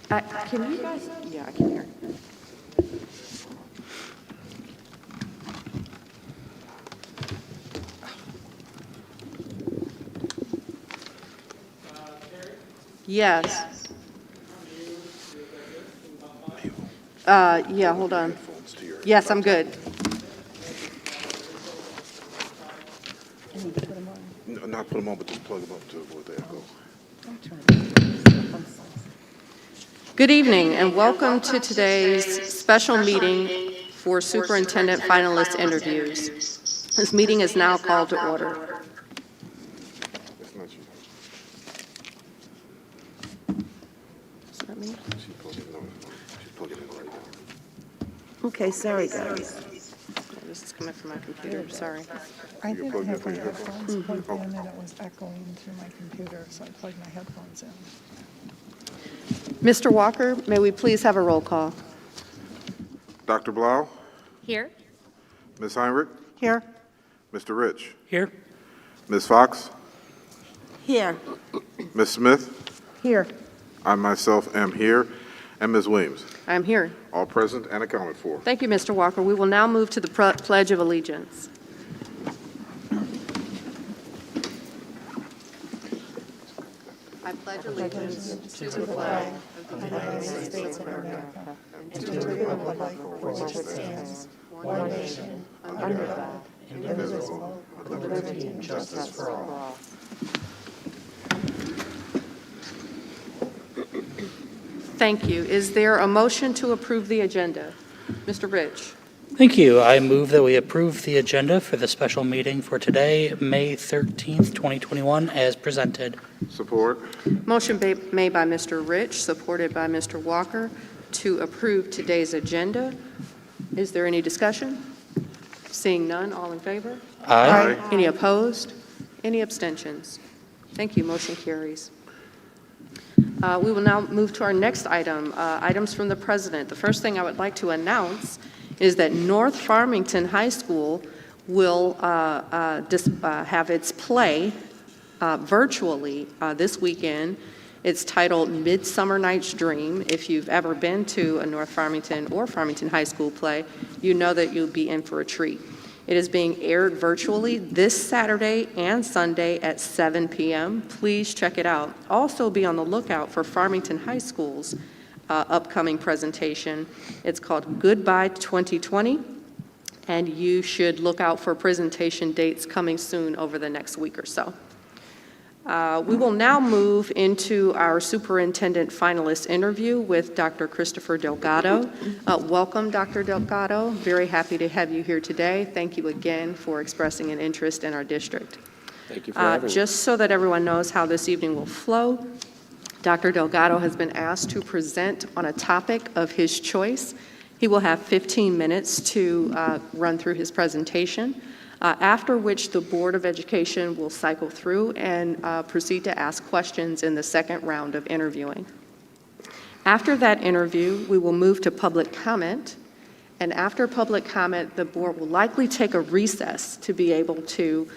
Can you guys? Yeah, I can hear. Yes. Yeah, hold on. Yes, I'm good. No, not put them on, but just plug them up to avoid the echo. Good evening and welcome to today's special meeting for Superintendent Finalist interviews. This meeting is now called to order. That's not you. Is that me? She's plugging it on. She's plugging it right now. Okay, sorry, guys. This is coming from my computer, sorry. I didn't have my in for your headphones plugged in and it was echoing through my computer, so I plugged my headphones in. Mr. Walker, may we please have a roll call? Dr. Blau, Here. Ms. Heinrich, Here. Mr. Rich, Here. Ms. Fox, Here. Ms. Smith, Here. I myself am here, and Ms. Williams. I'm here. All present and accounted for. Thank you, Mr. Walker. We will now move to the Pledge of Allegiance. I pledge allegiance to the flag of the United States of America and to the republic for which it stands, one nation, under God, indivisible, with liberty and justice for all. Thank you. Is there a motion to approve the agenda? Mr. Rich. Thank you. I move that we approve the agenda for the special meeting for today, May 13th, 2021, as presented. Support. Motion made by Mr. Rich, supported by Mr. Walker, to approve today's agenda. Is there any discussion? Seeing none, all in favor? Aye. Any opposed? Any abstentions? Thank you. Motion carries. We will now move to our next item, items from the president. The first thing I would like to announce is that North Farmington High School will have its play virtually this weekend. It's titled Midsummer Night's Dream. If you've ever been to a North Farmington or Farmington High School play, you know that you'll be in for a treat. It is being aired virtually this Saturday and Sunday at 7 p.m. Please check it out. Also be on the lookout for Farmington High School's upcoming presentation. It's called Goodbye 2020, and you should look out for presentation dates coming soon over the next week or so. We will now move into our superintendent finalist interview with Dr. Christopher Delgado. Welcome, Dr. Delgado. Very happy to have you here today. Thank you again for expressing an interest in our district. Thank you for having me. Just so that everyone knows how this evening will flow, Dr. Delgado has been asked to present on a topic of his choice. He will have 15 minutes to run through his presentation, after which the Board of Education will cycle through and proceed to ask questions in the second round of interviewing. After that interview, we will move to public comment, and after public comment, the board will likely take a recess to be able to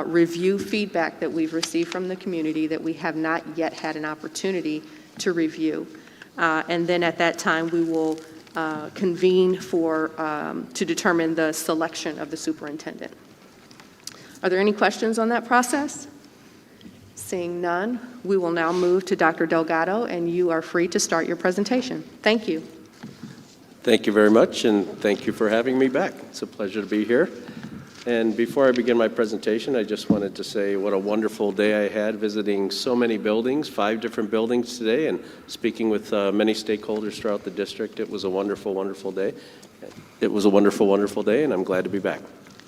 review feedback that we've received from the community that we have not yet had an opportunity to review. And then at that time, we will convene to determine the selection of the superintendent. Are there any questions on that process? Seeing none, we will now move to Dr. Delgado, and you are free to start your presentation. Thank you. Thank you very much, and thank you for having me back. It's a pleasure to be here. And before I begin my presentation, I just wanted to say what a wonderful day I had visiting so many buildings, 5 different buildings today, and speaking with many stakeholders throughout the district. It was a wonderful, wonderful day. It was a wonderful, wonderful day, and I'm glad to be back.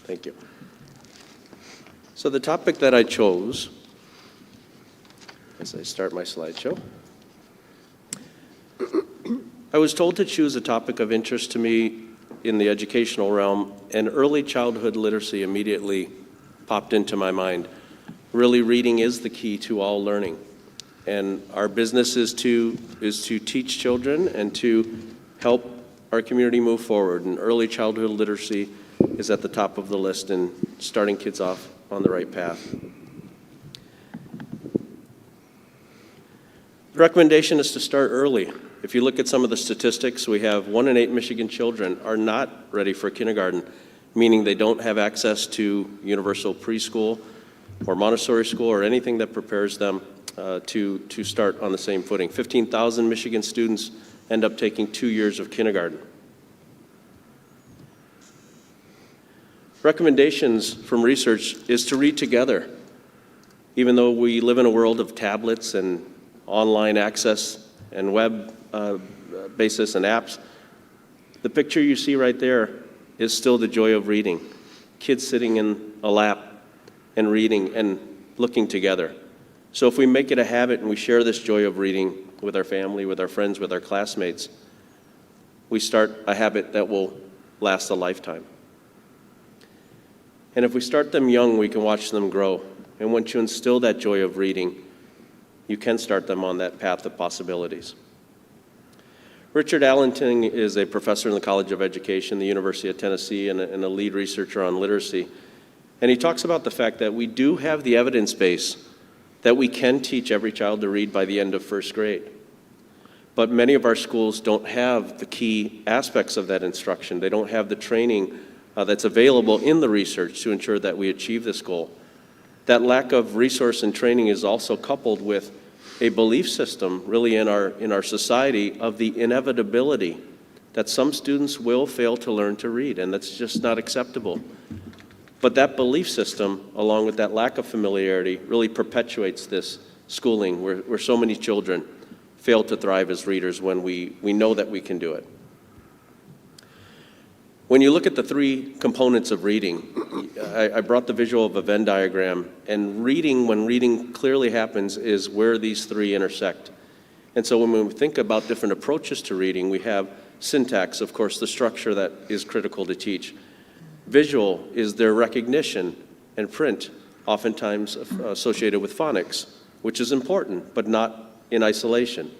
Thank you. So the topic that I chose, as I start my slideshow, I was told to choose a topic of interest to me in the educational realm, and early childhood literacy immediately popped into my mind. Really, reading is the key to all learning, and our business is to teach children and to help our community move forward, and early childhood literacy is at the top of the list in starting kids off on the right path. The recommendation is to start early. If you look at some of the statistics, we have 1 in 8 Michigan children are not ready for kindergarten, meaning they don't have access to universal preschool or Montessori school or anything that prepares them to start on the same footing. 15,000 Michigan students end up taking 2 years of kindergarten. Recommendations from research is to read together. Even though we live in a world of tablets and online access and web basis and apps, the picture you see right there is still the joy of reading. Kids sitting in a lap and reading and looking together. So if we make it a habit and we share this joy of reading with our family, with our friends, with our classmates, we start a habit that will last a lifetime. And if we start them young, we can watch them grow. And once you instill that joy of reading, you can start them on that path of possibilities. Richard Allenton is a professor in the College of Education, the University of Tennessee, and a lead researcher on literacy. And he talks about the fact that we do have the evidence base that we can teach every child to read by the end of first grade. But many of our schools don't have the key aspects of that instruction. They don't have the training that's available in the research to ensure that we achieve this goal. That lack of resource and training is also coupled with a belief system really in our society of the inevitability that some students will fail to learn to read, and that's just not acceptable. But that belief system, along with that lack of familiarity, really perpetuates this schooling where so many children fail to thrive as readers when we know that we can do it. When you look at the 3 components of reading, I brought the visual of a Venn diagram, and reading, when reading clearly happens, is where these 3 intersect. And so when we think about different approaches to reading, we have syntax, of course, the structure that is critical to teach. Visual is their recognition, and print, oftentimes associated with phonics, which is important, but not in isolation.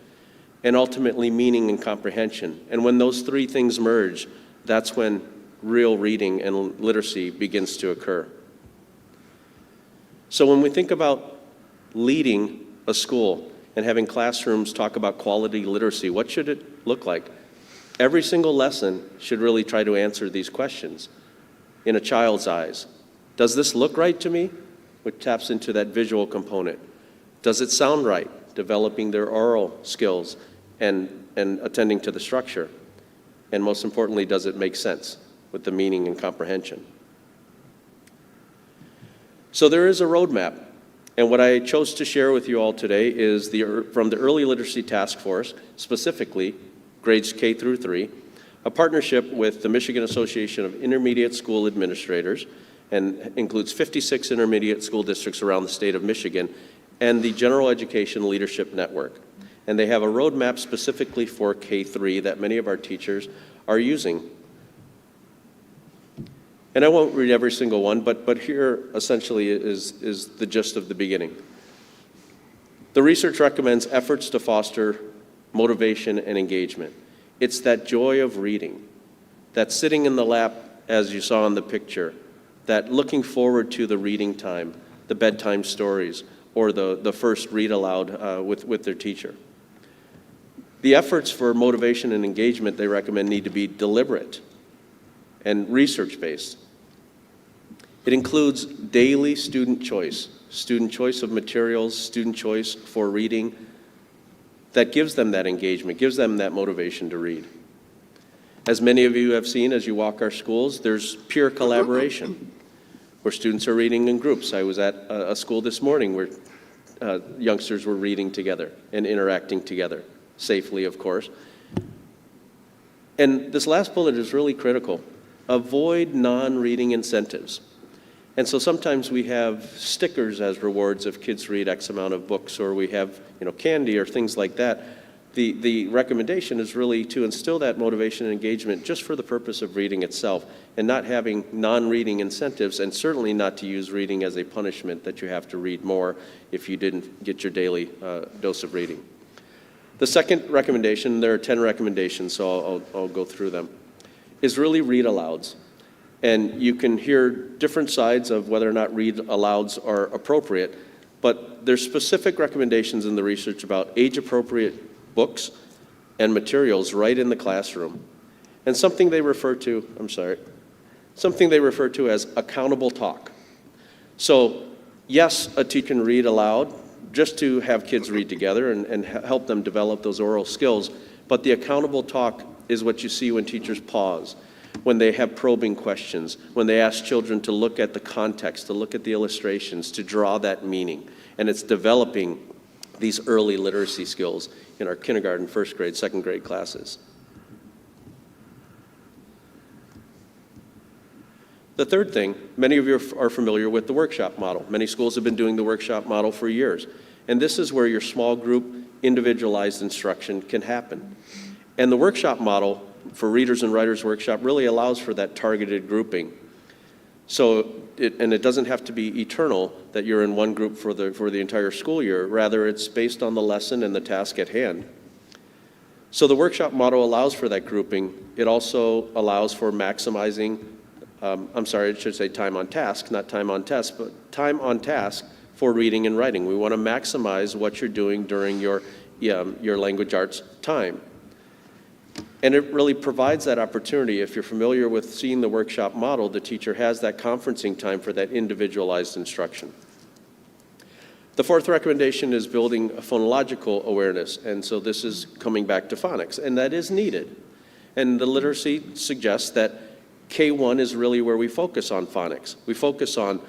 And ultimately, meaning and comprehension. And when those 3 things merge, that's when real reading and literacy begins to occur. So when we think about leading a school and having classrooms talk about quality literacy, what should it look like? Every single lesson should really try to answer these questions in a child's eyes. Does this look right to me? Which taps into that visual component. Does it sound right? Developing their oral skills and attending to the structure. And most importantly, does it make sense with the meaning and comprehension? So there is a roadmap. And what I chose to share with you all today is from the Early Literacy Task Force, specifically grades K through 3, a partnership with the Michigan Association of Intermediate School Administrators, and includes 56 intermediate school districts around the state of Michigan, and the General Education Leadership Network. And they have a roadmap specifically for K-3 that many of our teachers are using. And I won't read every single one, but here essentially is the gist of the beginning. The research recommends efforts to foster motivation and engagement. It's that joy of reading, that sitting in the lap, as you saw in the picture, that looking forward to the reading time, the bedtime stories, or the first read aloud with their teacher. The efforts for motivation and engagement they recommend need to be deliberate and research-based. It includes daily student choice of materials, student choice for reading, that gives them that engagement, gives them that motivation to read. As many of you have seen as you walk our schools, there's peer collaboration, where students are reading in groups. I was at a school this morning where youngsters were reading together and interacting together. Safely, of course. And this last bullet is really critical. Avoid non-reading incentives. And so sometimes we have stickers as rewards if kids read X amount of books, or we have candy or things like that. The recommendation is really to instill that motivation and engagement just for the purpose of reading itself, and not having non-reading incentives, and certainly not to use reading as a punishment that you have to read more if you didn't get your daily dose of reading. The second recommendation, there are 10 recommendations, so I'll go through them, is really read alouds. And you can hear different sides of whether or not read alouds are appropriate, but there's specific recommendations in the research about age-appropriate books and materials right in the classroom, and something they refer to as accountable talk. So yes, a teacher can read aloud just to have kids read together and help them develop those oral skills, but the accountable talk is what you see when teachers pause, when they have probing questions, when they ask children to look at the context, to look at the illustrations, to draw that meaning. And it's developing these early literacy skills in our kindergarten, first grade, second grade classes. The third thing, many of you are familiar with the workshop model. Many schools have been doing the workshop model for years. And this is where your small group, individualized instruction can happen. And the workshop model for Readers and Writers Workshop really allows for that targeted grouping. So, it doesn't have to be eternal that you're in one group for the entire school year. Rather, it's based on the lesson and the task at hand. So the workshop model allows for that grouping. It also allows for maximizing, it should say time on task, not time on test, but time on task for reading and writing. We want to maximize what you're doing during your language arts time. And it really provides that opportunity. If you're familiar with seeing the workshop model, the teacher has that conferencing time for that individualized instruction. The fourth recommendation is building a phonological awareness, and so this is coming back to phonics, and that is needed. And the literacy suggests that K1 is really where we focus on phonics. We focus on,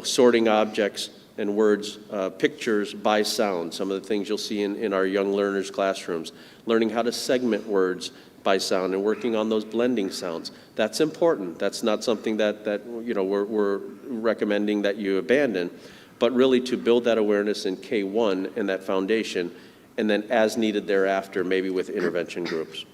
sorting objects and words, pictures by sound, some of the things you'll see in our young learners' classrooms, learning how to segment words by sound and working on those blending sounds. That's important. That's not something that we're recommending that you abandon, but really to build that awareness in K1 and that foundation, and then as needed thereafter, maybe with intervention groups.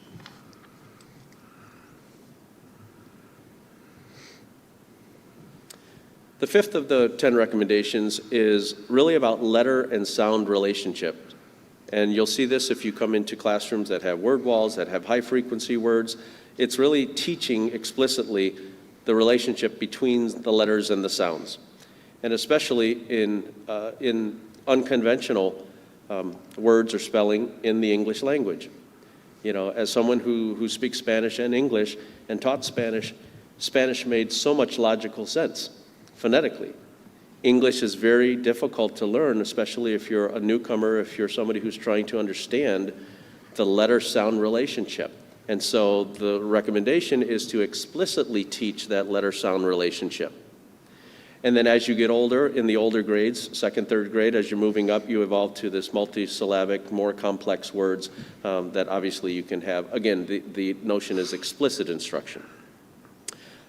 The fifth of the 10 recommendations is really about letter and sound relationship. And you'll see this if you come into classrooms that have word walls, that have high frequency words. It's really teaching explicitly the relationship between the letters and the sounds. And especially in unconventional words or spelling in the English language. As someone who speaks Spanish and English and taught Spanish, Spanish made so much logical sense phonetically. English is very difficult to learn, especially if you're a newcomer, if you're somebody who's trying to understand the letter-sound relationship. And so the recommendation is to explicitly teach that letter-sound relationship. And then as you get older, in the older grades, second, third grade, as you're moving up, you evolve to this multisyllabic, more complex words that obviously you can have. Again, the notion is explicit instruction.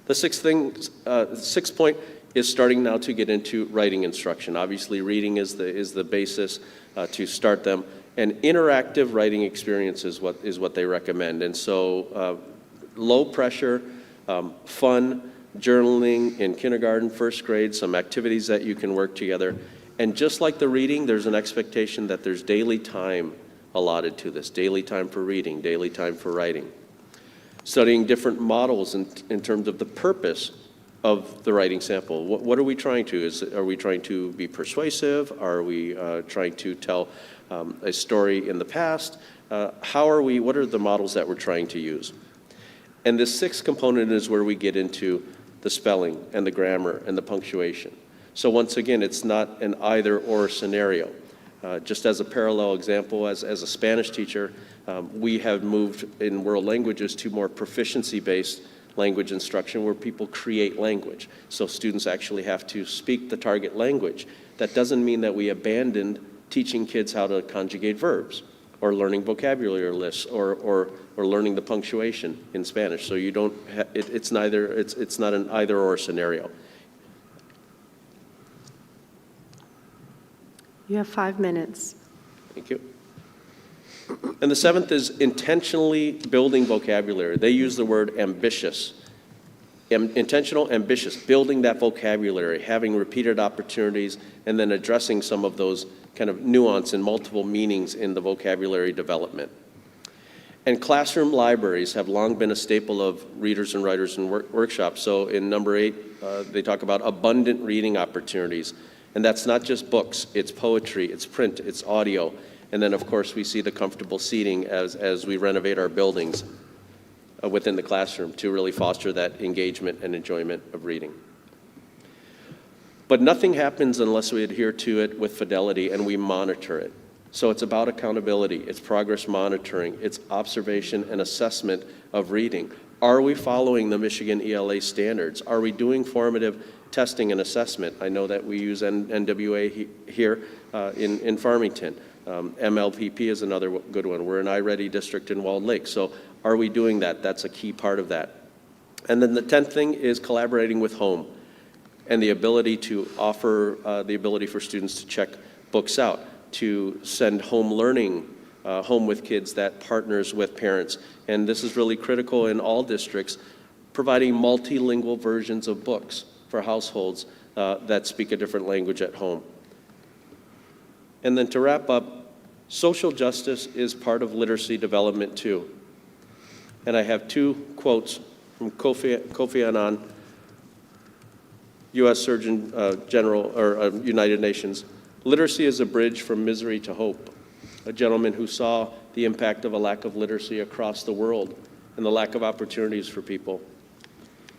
The sixth point is starting now to get into writing instruction. Obviously, reading is the basis to start them. And interactive writing experience is what they recommend. And so low pressure, fun, journaling in kindergarten, first grade, some activities that you can work together. And just like the reading, there's an expectation that there's daily time allotted to this, daily time for reading, daily time for writing. Studying different models in terms of the purpose of the writing sample. What are we trying to? Are we trying to be persuasive? Are we trying to tell a story in the past? What are the models that we're trying to use? And the sixth component is where we get into the spelling and the grammar and the punctuation. So once again, it's not an either or scenario. Just as a parallel example, as a Spanish teacher, we have moved in world languages to more proficiency-based language instruction where people create language. So students actually have to speak the target language. That doesn't mean that we abandoned teaching kids how to conjugate verbs or learning vocabulary lists or learning the punctuation in Spanish. So you don't, it's not an either or scenario. You have 5 minutes. Thank you. And the seventh is intentionally building vocabulary. They use the word ambitious. Intentional, ambitious, building that vocabulary, having repeated opportunities, and then addressing some of those kind of nuance and multiple meanings in the vocabulary development. And classroom libraries have long been a staple of readers and writers and workshops. So in number 8, they talk about abundant reading opportunities. And that's not just books, it's poetry, it's print, it's audio. And then, of course, we see the comfortable seating as we renovate our buildings within the classroom to really foster that engagement and enjoyment of reading. But nothing happens unless we adhere to it with fidelity and we monitor it. So it's about accountability, it's progress monitoring, it's observation and assessment of reading. Are we following the Michigan ELA standards? Are we doing formative testing and assessment? I know that we use NWA here in Farmington. MLPP is another good one. We're an I-Ready district in Walled Lake. So are we doing that? That's a key part of that. And then the 10th thing is collaborating with home and the ability to offer the ability for students to check books out, to send home learning home with kids that partners with parents. And this is really critical in all districts, providing multilingual versions of books for households that speak a different language at home. And then to wrap up, social justice is part of literacy development too. And I have two quotes from Kofi Annan, U.S. Surgeon General, or United Nations. Literacy is a bridge from misery to hope. A gentleman who saw the impact of a lack of literacy across the world and the lack of opportunities for people.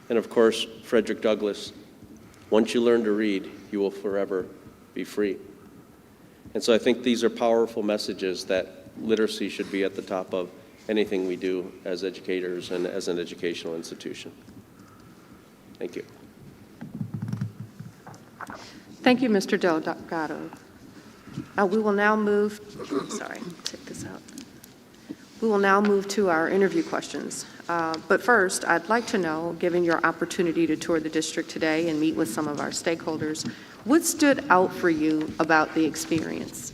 And of course, Frederick Douglass, once you learn to read, you will forever be free. And so I think these are powerful messages that literacy should be at the top of anything we do as educators and as an educational institution. Thank you. Thank you, Mr. Delgado. We will now move, take this out. We will now move to our interview questions. But first, I'd like to know, given your opportunity to tour the district today and meet with some of our stakeholders, what stood out for you about the experience?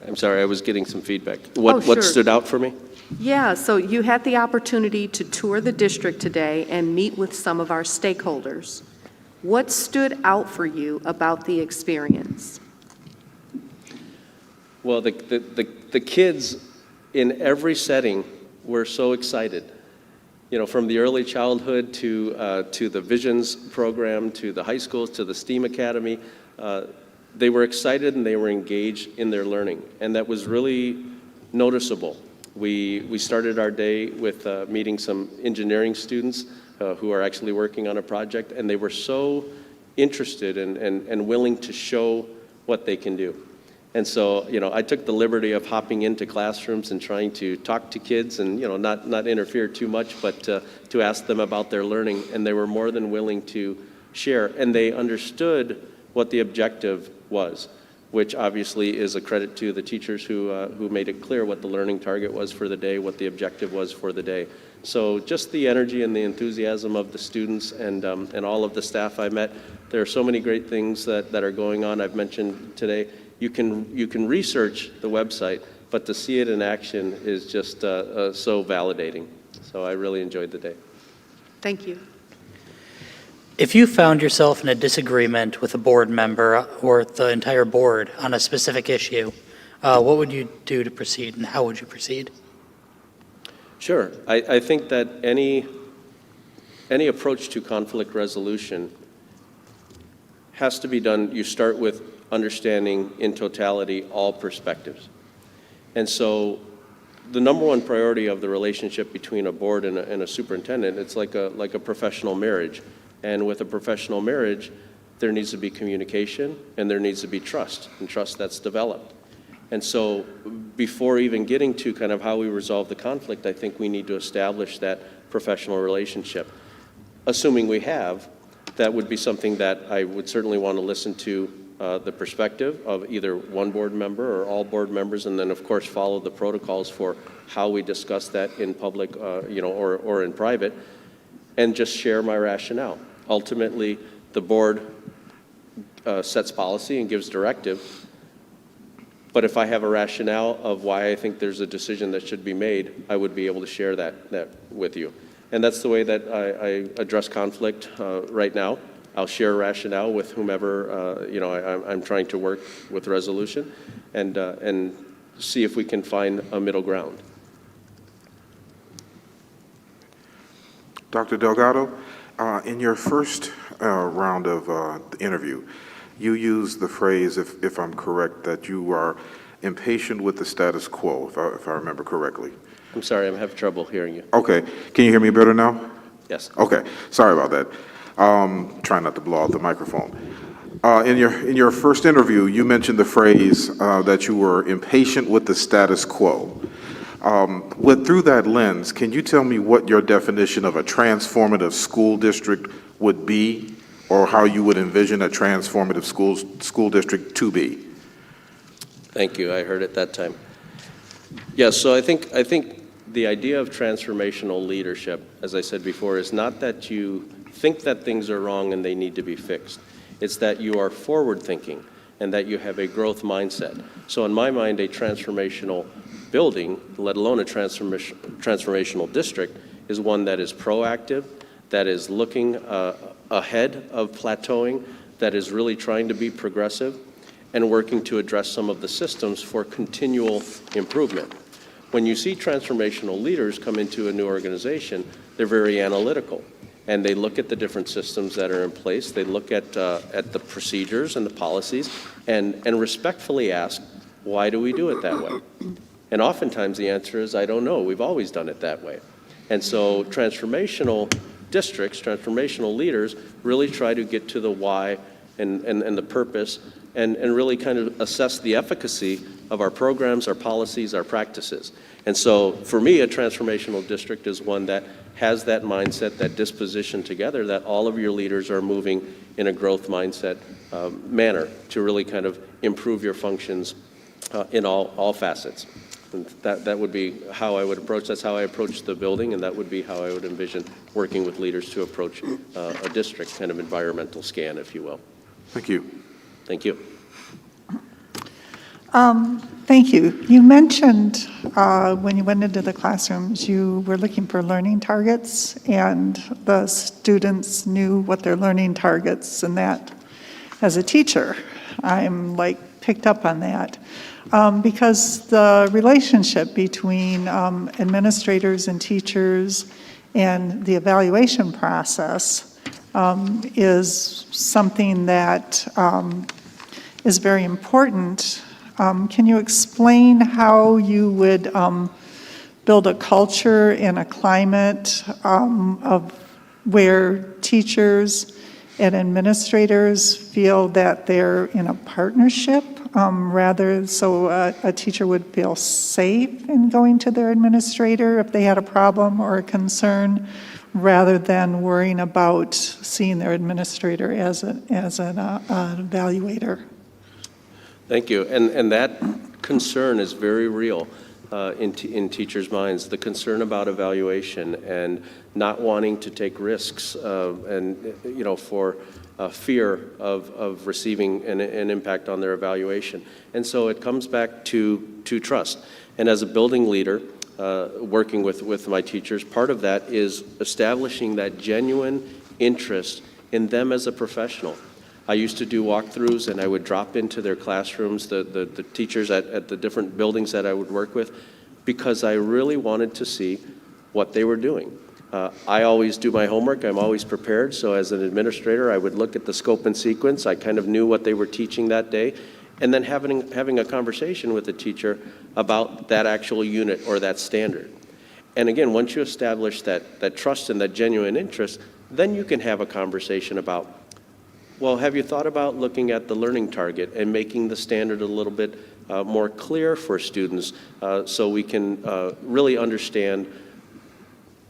I'm sorry, I was getting some feedback. Oh, What sure. stood out for me? Yeah, so you had the opportunity to tour the district today and meet with some of our stakeholders. What stood out for you about the experience? Well, the kids in every setting were so excited. You know, from the early childhood to the Visions program, to the high schools, to the STEAM Academy, they were excited and they were engaged in their learning, and that was really noticeable. We started our day with meeting some engineering students who are actually working on a project, and they were so interested and willing to show what they can do. And so, you know, I took the liberty of hopping into classrooms and trying to talk to kids and, you know, not interfere too much, but to ask them about their learning, and they were more than willing to share. And they understood what the objective was, which obviously is a credit to the teachers who made it clear what the learning target was for the day, what the objective was for the day. So just the energy and the enthusiasm of the students and all of the staff I met. There are so many great things that are going on. I've mentioned today, you can research the website, but to see it in action is just so validating. So I really enjoyed the day. Thank you. If you found yourself in a disagreement with a board member or the entire board on a specific issue, what would you do to proceed, and how would you proceed? Sure. I think that any approach to conflict resolution has to be done, you start with understanding in totality all perspectives. And so the number one priority of the relationship between a board and a superintendent, it's like a professional marriage. And with a professional marriage, there needs to be communication and there needs to be trust, and trust that's developed. And so before even getting to kind of how we resolve the conflict, I think we need to establish that professional relationship. Assuming we have, that would be something that I would certainly want to listen to the perspective of either one board member or all board members, and then of course follow the protocols for how we discuss that in public, or in private, and just share my rationale. Ultimately, the board sets policy and gives directive, but if I have a rationale of why I think there's a decision that should be made, I would be able to share that with you. And that's the way that I address conflict right now. I'll share rationale with whomever I'm trying to work with resolution, and see if we can find a middle ground. Dr. Delgado, in your first round of the interview, you used the phrase, if I'm correct, that you are impatient with the status quo, if I remember correctly. I'm sorry, I'm having trouble hearing you. Okay, can you hear me better now? Yes. Okay, sorry about that. Trying not to blow out the microphone. In your first interview, you mentioned the phrase that you were impatient with the status quo. Through that lens, can you tell me what your definition of a transformative school district would be, or how you would envision a transformative school district to be? Thank you, I heard it that time. Yes, so I think the idea of transformational leadership, as I said before, is not that you think that things are wrong and they need to be fixed. It's that you are forward-thinking and that you have a growth mindset. So in my mind, a transformational building, let alone a transformational district, is one that is proactive, that is looking ahead of plateauing, that is really trying to be progressive, and working to address some of the systems for continual improvement. When you see transformational leaders come into a new organization, they're very analytical, and they look at the different systems that are in place. They look at the procedures and the policies, and respectfully ask, why do we do it that way? And oftentimes the answer is, I don't know, we've always done it that way. And so transformational districts, transformational leaders really try to get to the why and the purpose, and really kind of assess the efficacy of our programs, our policies, our practices. And so for me, a transformational district is one that has that mindset, that disposition together, that all of your leaders are moving in a growth mindset manner to really kind of improve your functions in all facets. And that would be how I would approach, that's how I approach the building, and that would be how I would envision working with leaders to approach a district kind of environmental scan, if you will. Thank you. Thank you. Thank you. You mentioned when you went into the classrooms, you were looking for learning targets, and the students knew what their learning targets, and that, as a teacher, I'm picked up on that. Because the relationship between administrators and teachers and the evaluation process is something that is very important. Can you explain how you would build a culture and a climate of where teachers and administrators feel that they're in a partnership, rather so a teacher would feel safe in going to their administrator if they had a problem or a concern, rather than worrying about seeing their administrator as an evaluator? Thank you. And that concern is very real in teachers' minds, the concern about evaluation and not wanting to take risks for fear of receiving an impact on their evaluation. And so it comes back to trust. And as a building leader, working with my teachers, part of that is establishing that genuine interest in them as a professional. I used to do walkthroughs, and I would drop into their classrooms, the teachers at the different buildings that I would work with, because I really wanted to see what they were doing. I always do my homework. I'm always prepared. So as an administrator, I would look at the scope and sequence. I kind of knew what they were teaching that day. And then having a conversation with the teacher about that actual unit or that standard. And again, once you establish that trust and that genuine interest, then you can have a conversation about, well, have you thought about looking at the learning target and making the standard a little bit more clear for students so we can really understand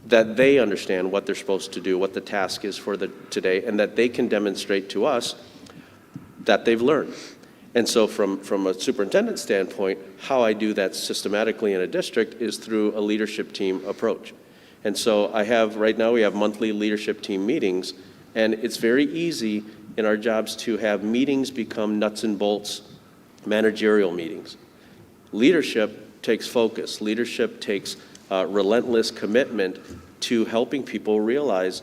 that they understand what they're supposed to do, what the task is for today, and that they can demonstrate to us that they've learned. And so from a superintendent standpoint, how I do that systematically in a district is through a leadership team approach. And so right now we have monthly leadership team meetings, and it's very easy in our jobs to have meetings become nuts and bolts managerial meetings. Leadership takes focus. Leadership takes relentless commitment to helping people realize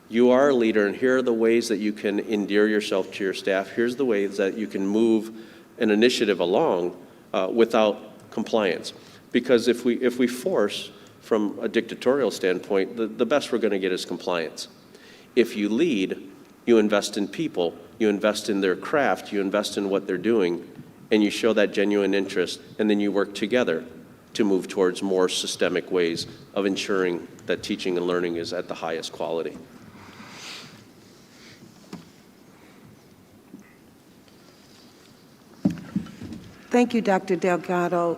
you are a leader, and here are the ways that you can endear yourself to your staff. Here's the ways that you can move an initiative along without compliance. Because if we force, from a dictatorial standpoint, the best we're going to get is compliance. If you lead, you invest in people, you invest in their craft, you invest in what they're doing, and you show that genuine interest, and then you work together to move towards more systemic ways of ensuring that teaching and learning is at the highest quality. Thank you, Dr. Delgado,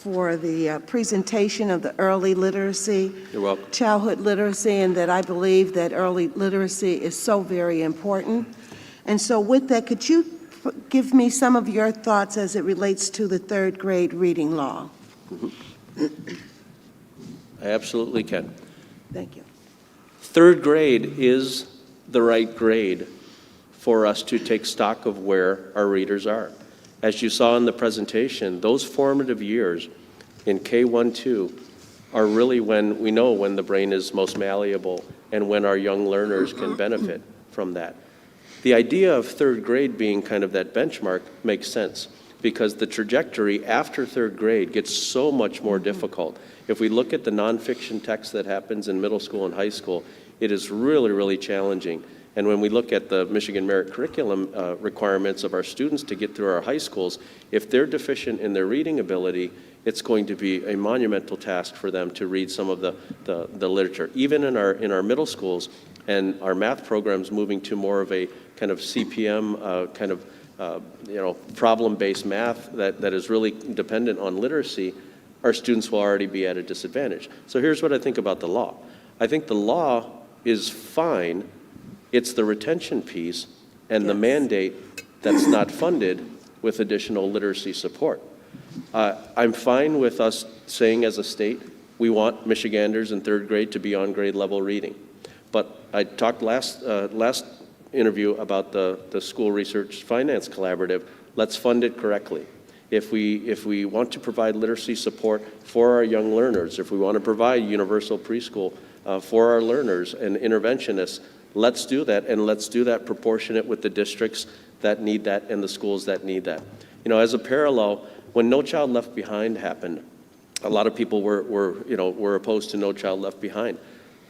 for the presentation of the early literacy. You're welcome. Childhood literacy, and that I believe that early literacy is so very important. And so with that, could you give me some of your thoughts as it relates to the third grade reading law? I absolutely can. Thank you. Third grade is the right grade for us to take stock of where our readers are. As you saw in the presentation, those formative years in K1, 2 are really when we know when the brain is most malleable and when our young learners can benefit from that. The idea of third grade being kind of that benchmark makes sense because the trajectory after third grade gets so much more difficult. If we look at the nonfiction text that happens in middle school and high school, it is really, really challenging. And when we look at the Michigan Merit Curriculum requirements of our students to get through our high schools, if they're deficient in their reading ability, it's going to be a monumental task for them to read some of the literature. Even in our middle schools and our math programs moving to more of a kind of CPM problem-based math that is really dependent on literacy, our students will already be at a disadvantage. So here's what I think about the law. I think the law is fine. It's the retention piece and the mandate that's not funded with additional literacy support. I'm fine with us saying as a state, we want Michiganders in third grade to be on grade level reading. But I talked last interview about the School Research Finance Collaborative. Let's fund it correctly. If we want to provide literacy support for our young learners, if we want to provide universal preschool for our learners and interventionists, let's do that, and let's do that proportionate with the districts that need that and the schools that need that. You know, as a parallel, when No Child Left Behind happened, a lot of people were opposed to No Child Left Behind.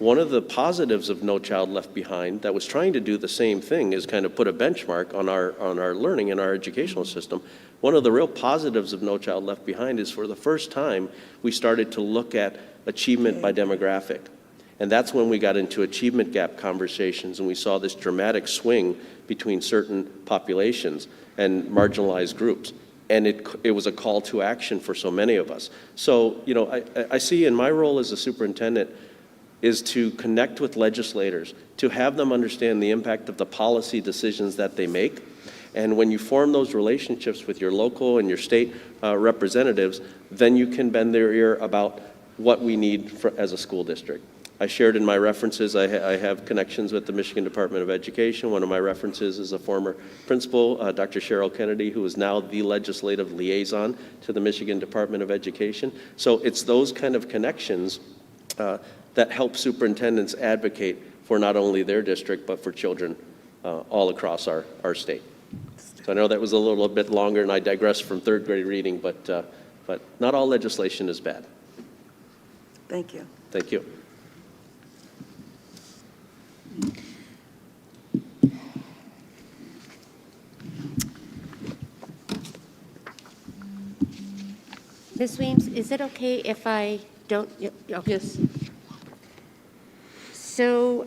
One of the positives of No Child Left Behind that was trying to do the same thing is kind of put a benchmark on our learning in our educational system. One of the real positives of No Child Left Behind is for the first time, we started to look at achievement by demographic. And that's when we got into achievement gap conversations and we saw this dramatic swing between certain populations and marginalized groups. And it was a call to action for so many of us. So, you know, I see in my role as a superintendent is to connect with legislators, to have them understand the impact of the policy decisions that they make. And when you form those relationships with your local and your state representatives, then you can bend their ear about what we need as a school district. I shared in my references, I have connections with the Michigan Department of Education. One of my references is a former principal, Dr. Cheryl Kennedy, who is now the legislative liaison to the Michigan Department of Education. So it's those kind of connections that help superintendents advocate for not only their district, but for children all across our state. So I know that was a little bit longer and I digress from third grade reading, but not all legislation is bad. Thank you. Thank you. Ms. Weems, is it okay if I don't? Yes. So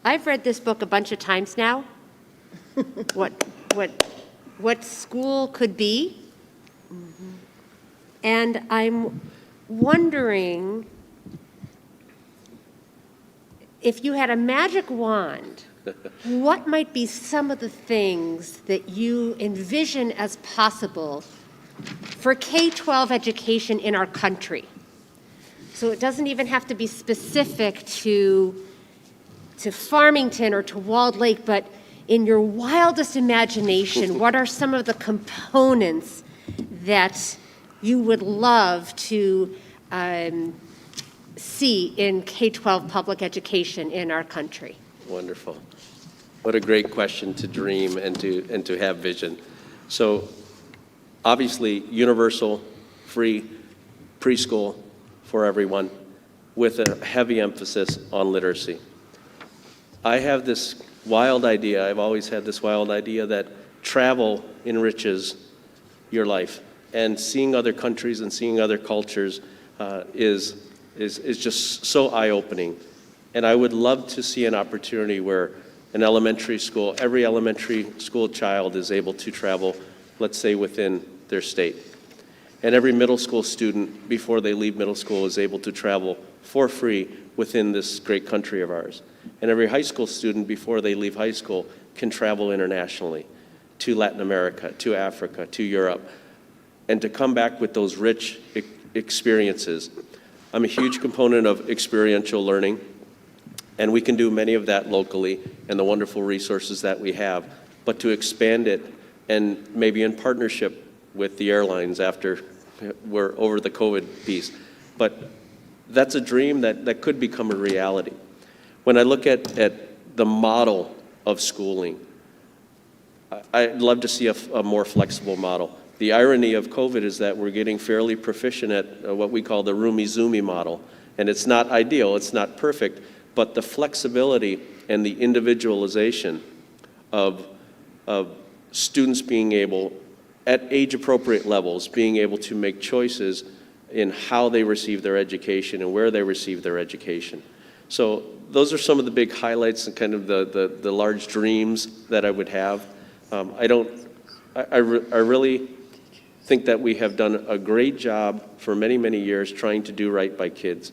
I've read this book a bunch of times now. What school could be, and I'm wondering if you had a magic wand, what might be some of the things that you envision as possible for K-12 education in our country? So it doesn't even have to be specific to Farmington or to Walled Lake, but in your wildest imagination, what are some of the components that you would love to see in K-12 public education in our country? Wonderful. What a great question to dream and to have vision. So obviously universal, free preschool for everyone with a heavy emphasis on literacy. I have this wild idea, I've always had this wild idea that travel enriches your life. And seeing other countries and seeing other cultures is just so eye-opening. And I would love to see an opportunity where an elementary school, every elementary school child is able to travel, let's say, within their state. And every middle school student, before they leave middle school, is able to travel for free within this great country of ours. And every high school student, before they leave high school, can travel internationally to Latin America, to Africa, to Europe, and to come back with those rich experiences. I'm a huge component of experiential learning, and we can do many of that locally and the wonderful resources that we have, but to expand it and maybe in partnership with the airlines after we're over the COVID piece. But that's a dream that could become a reality. When I look at the model of schooling, I'd love to see a more flexible model. The irony of COVID is that we're getting fairly proficient at what we call the roomy-zoomy model. And it's not ideal, it's not perfect, but the flexibility and the individualization of students being able, at age-appropriate levels, being able to make choices in how they receive their education and where they receive their education. So those are some of the big highlights and kind of the large dreams that I would have. I really think that we have done a great job for many, many years trying to do right by kids,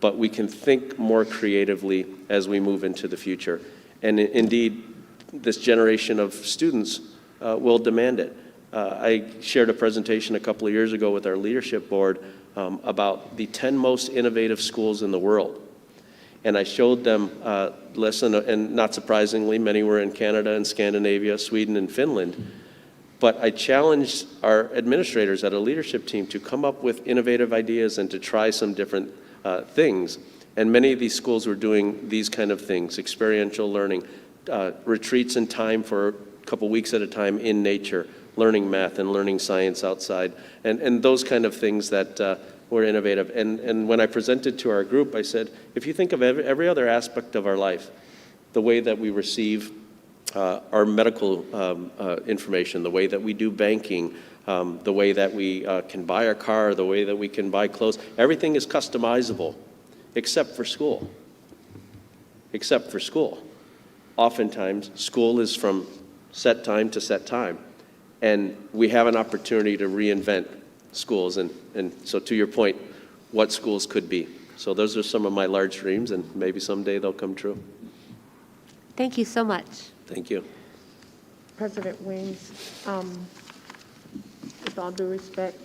but we can think more creatively as we move into the future. And indeed, this generation of students will demand it. I shared a presentation a couple of years ago with our leadership board about the 10 most innovative schools in the world. And I showed them lists, and not surprisingly, many were in Canada and Scandinavia, Sweden and Finland. But I challenged our administrators at a leadership team to come up with innovative ideas and to try some different things. And many of these schools were doing these kind of things, experiential learning, retreats in time for a couple weeks at a time in nature, learning math and learning science outside, and those kind of things that were innovative. And when I presented to our group, I said, if you think of every other aspect of our life, the way that we receive our medical information, the way that we do banking, the way that we can buy a car, the way that we can buy clothes, everything is customizable, except for school. Except for school. Oftentimes, school is from set time to set time. And we have an opportunity to reinvent schools. And so to your point, what schools could be. So those are some of my large dreams, and maybe someday they'll come true. Thank you so much. Thank you. President Weems, with all due respect,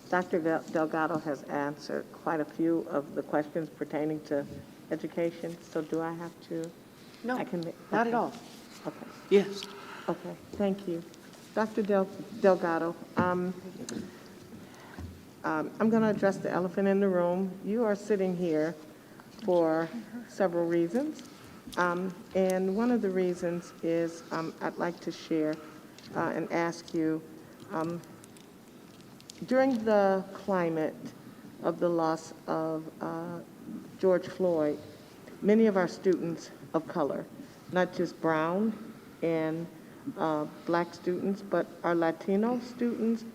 Dr. Delgado has answered quite a few of the questions pertaining to education, so do I have to? No, I can, not at all. Okay, Yes. okay, thank you. Dr. Delgado, I'm going to address the elephant in the room. You are sitting here for several reasons. And one of the reasons is I'd like to share and ask you, during the climate of the loss of George Floyd, many of our students of color, not just brown and black students, but our Latino students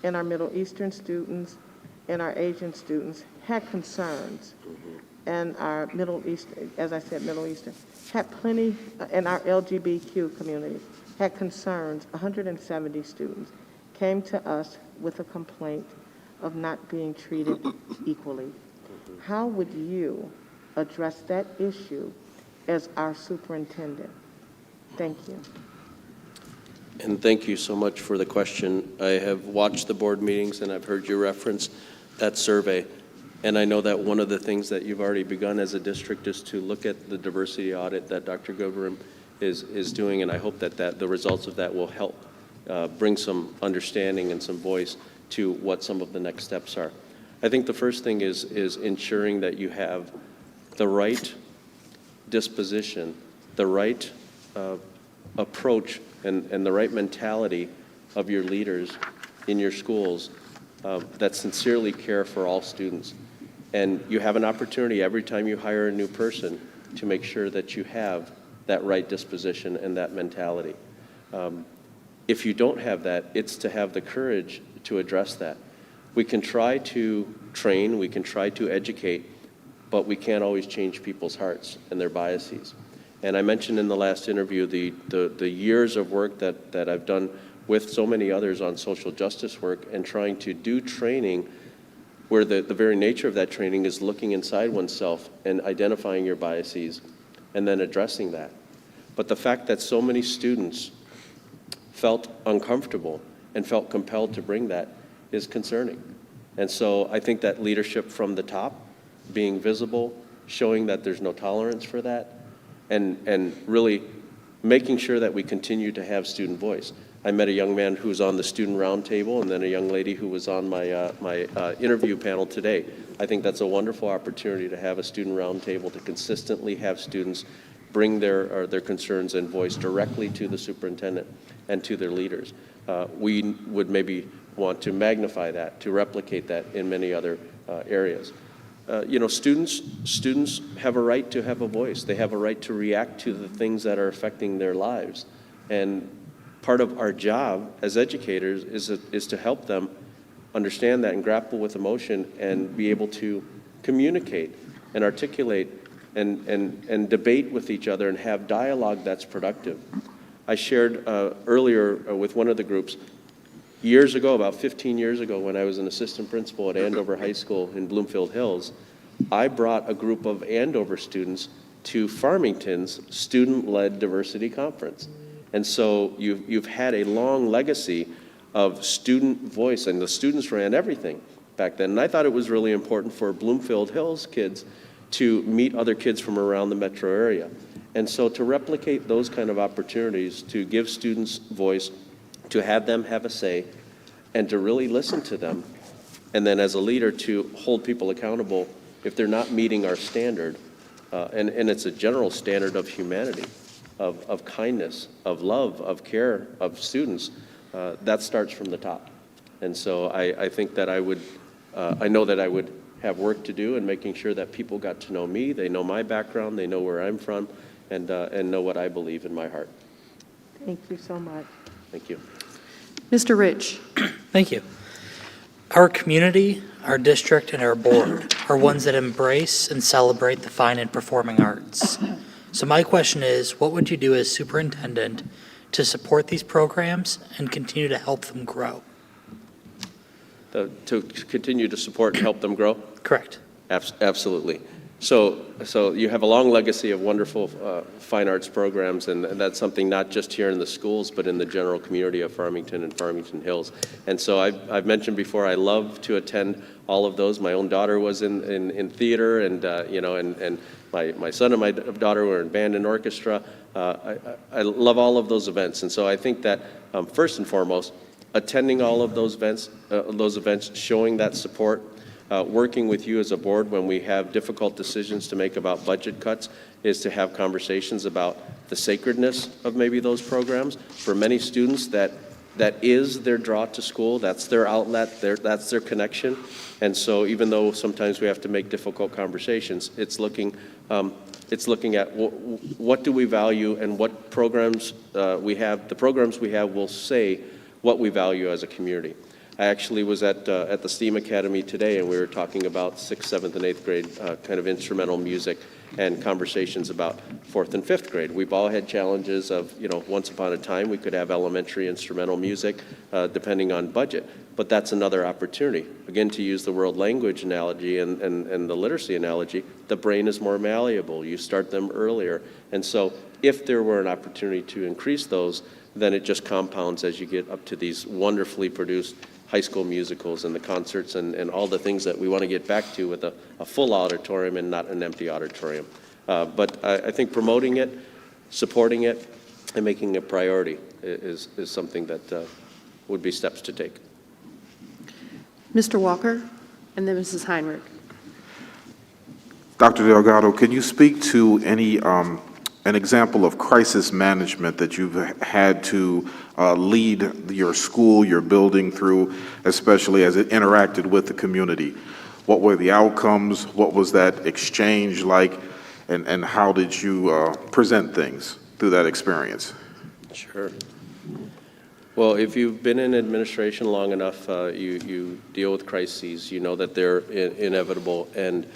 and our Middle Eastern students and our Asian students had concerns. And our Middle Eastern, as I said, Middle Eastern, had plenty, and our LGBTQ community had concerns. 170 students came to us with a complaint of not being treated equally. How would you address that issue as our superintendent? Thank you. And thank you so much for the question. I have watched the board meetings and I've heard you reference that survey. And I know that one of the things that you've already begun as a district is to look at the diversity audit that Dr. Goverim is doing, and I hope that the results of that will help bring some understanding and some voice to what some of the next steps are. I think the first thing is ensuring that you have the right disposition, the right approach, and the right mentality of your leaders in your schools that sincerely care for all students. And you have an opportunity every time you hire a new person to make sure that you have that right disposition and that mentality. if you don't have that, it's to have the courage to address that. We can try to train, we can try to educate, but we can't always change people's hearts and their biases. And I mentioned in the last interview the years of work that I've done with so many others on social justice work and trying to do training where the very nature of that training is looking inside oneself and identifying your biases and then addressing that. But the fact that so many students felt uncomfortable and felt compelled to bring that is concerning. And so I think that leadership from the top, being visible, showing that there's no tolerance for that, and really making sure that we continue to have student voice. I met a young man who was on the student roundtable and then a young lady who was on my interview panel today. I think that's a wonderful opportunity to have a student roundtable to consistently have students bring their concerns and voice directly to the superintendent and to their leaders. We would maybe want to magnify that, to replicate that in many other areas. Students have a right to have a voice. They have a right to react to the things that are affecting their lives. And part of our job as educators is to help them understand that and grapple with emotion and be able to communicate and articulate and debate with each other and have dialogue that's productive. I shared earlier with one of the groups, years ago, about 15 years ago, when I was an assistant principal at Andover High School in Bloomfield Hills, I brought a group of Andover students to Farmington's student-led diversity conference. And so you've had a long legacy of student voice, and the students ran everything back then. And I thought it was really important for Bloomfield Hills kids to meet other kids from around the metro area. And so to replicate those kind of opportunities, to give students voice, to have them have a say, and to really listen to them, and then as a leader to hold people accountable if they're not meeting our standard, and it's a general standard of humanity, of kindness, of love, of care of students, that starts from the top. And so I think that I know that I would have work to do in making sure that people got to know me, they know my background, they know where I'm from, and know what I believe in my heart. Thank you so much. Thank you. Mr. Rich. Thank you. Our community, our district, and our board are ones that embrace and celebrate the fine and performing arts. So my question is, what would you do as superintendent to support these programs and continue to help them grow? To continue to support and help them grow? Correct. Absolutely. So you have a long legacy of wonderful fine arts programs, and that's something not just here in the schools, but in the general community of Farmington and Farmington Hills. And so I've mentioned before, I love to attend all of those. My own daughter was in theater, and and my son and my daughter were in band and orchestra. I love all of those events, and so I think that first and foremost, attending all of those events, showing that support. Working with you as a board when we have difficult decisions to make about budget cuts is to have conversations about the sacredness of maybe those programs. For many students, that is their draw to school, that's their outlet, that's their connection. And so even though sometimes we have to make difficult conversations, it's looking at what do we value and what programs we have. The programs we have will say what we value as a community. I actually was at the STEAM Academy today, and we were talking about 6th, 7th, and 8th grade kind of instrumental music and conversations about 4th and 5th grade. We've all had challenges of, once upon a time we could have elementary instrumental music depending on budget, but that's another opportunity. Again, to use the world language analogy and the literacy analogy, the brain is more malleable. You start them earlier. And so if there were an opportunity to increase those, then it just compounds as you get up to these wonderfully produced high school musicals and the concerts and all the things that we want to get back to with a full auditorium and not an empty auditorium. But I think promoting it, supporting it, and making it a priority is something that would be steps to take. Mr. Walker, and then Mrs. Heinrich. Dr. Delgado, can you speak to any an example of crisis management that you've had to lead your school, your building through, especially as it interacted with the community? What were the outcomes? What was that exchange like? And how did you present things through that experience? Sure. Well, if you've been in administration long enough, you deal with crises, you know that they're inevitable, and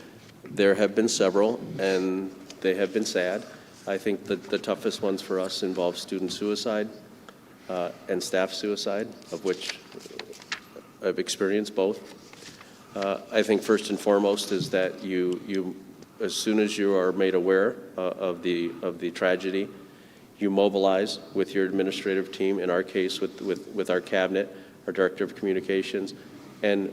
there have been several, and they have been sad. I think that the toughest ones for us involve student suicide and staff suicide, of which I've experienced both. I think first and foremost is that you as soon as you are made aware of the tragedy, you mobilize with your administrative team, in our case with our cabinet, our director of communications, and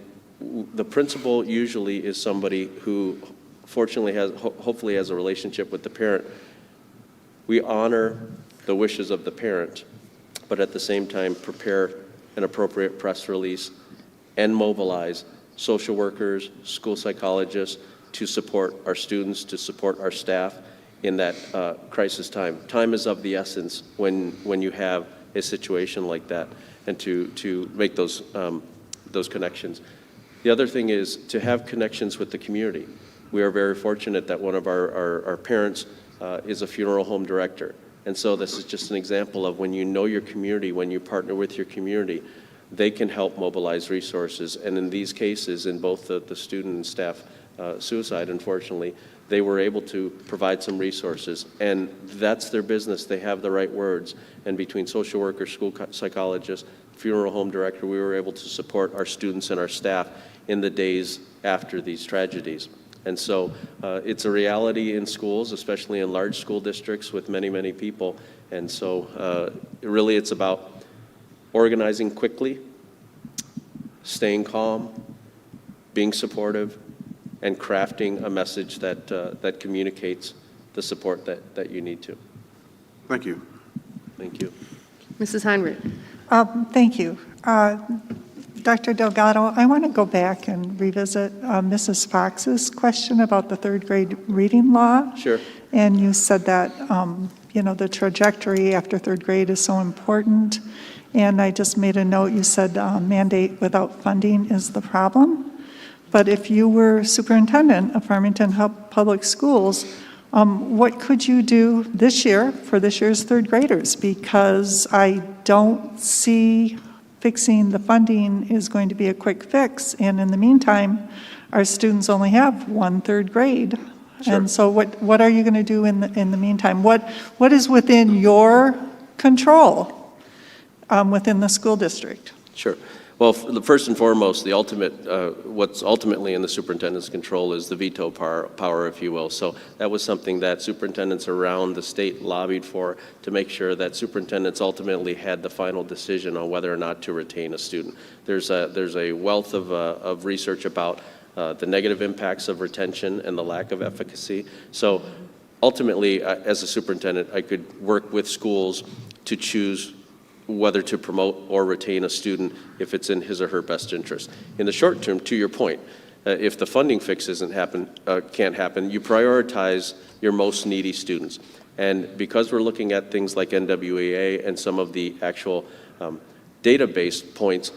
the principal usually is somebody who fortunately hopefully has a relationship with the parent. We honor the wishes of the parent, but at the same time prepare an appropriate press release and mobilize social workers, school psychologists to support our students, to support our staff in that crisis time. Time is of the essence when you have a situation like that, and to make those connections. The other thing is to have connections with the community. We are very fortunate that one of our parents is a funeral home director. And so this is just an example of when you know your community, when you partner with your community, they can help mobilize resources. And in these cases, in both the student and staff suicide, unfortunately, they were able to provide some resources. And that's their business. They have the right words. And between social workers, school psychologists, funeral home director, we were able to support our students and our staff in the days after these tragedies. And so it's a reality in schools, especially in large school districts with many, many people. And so really it's about organizing quickly, staying calm, being supportive, and crafting a message that communicates the support that you need to. Thank you. Thank you. Mrs. Heinrich. Thank you. Dr. Delgado, I want to go back and revisit Mrs. Fox's question about the third grade reading law. Sure. And you said that, the trajectory after third grade is so important. And I just made a note, you said mandate without funding is the problem. But if you were superintendent of Farmington Public Schools, what could you do this year for this year's third graders? Because I don't see fixing the funding is going to be a quick fix. And in the meantime, our students only have one third grade. Sure. And so what are you going to do in the meantime? What is within your control within the school district? Sure. Well, first and foremost, the ultimate, what's ultimately in the superintendent's control is the veto power, if you will. So that was something that superintendents around the state lobbied for, to make sure that superintendents ultimately had the final decision on whether or not to retain a student. There's a wealth of research about the negative impacts of retention and the lack of efficacy. So ultimately, as a superintendent, I could work with schools to choose whether to promote or retain a student if it's in his or her best interest. In the short term, to your point, if the funding fix can't happen, you prioritize your most needy students. And because we're looking at things like NWEA and some of the actual database points,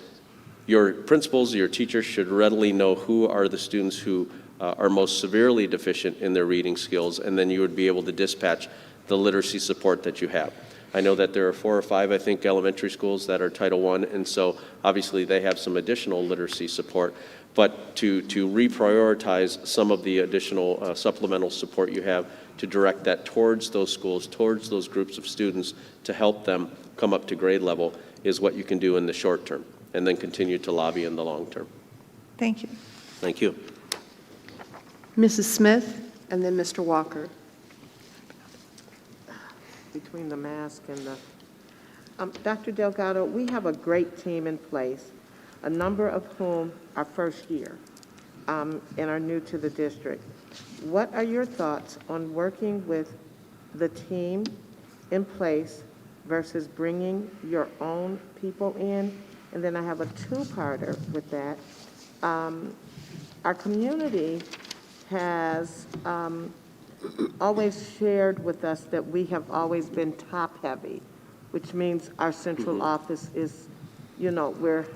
your principals, your teachers should readily know who are the students who are most severely deficient in their reading skills, and then you would be able to dispatch the literacy support that you have. I know that there are 4 or 5, I think, elementary schools that are Title I, and so obviously they have some additional literacy support. But to reprioritize some of the additional supplemental support you have, to direct that towards those schools, towards those groups of students, to help them come up to grade level, is what you can do in the short term, and then continue to lobby in the long term. Thank you. Thank you. Mrs. Smith, and then Mr. Walker. Between the mask and the... Dr. Delgado, we have a great team in place, a number of whom are first year and are new to the district. What are your thoughts on working with the team in place versus bringing your own people in? And then I have a two-parter with that. Our community has always shared with us that we have always been top-heavy, which means our central office is, we're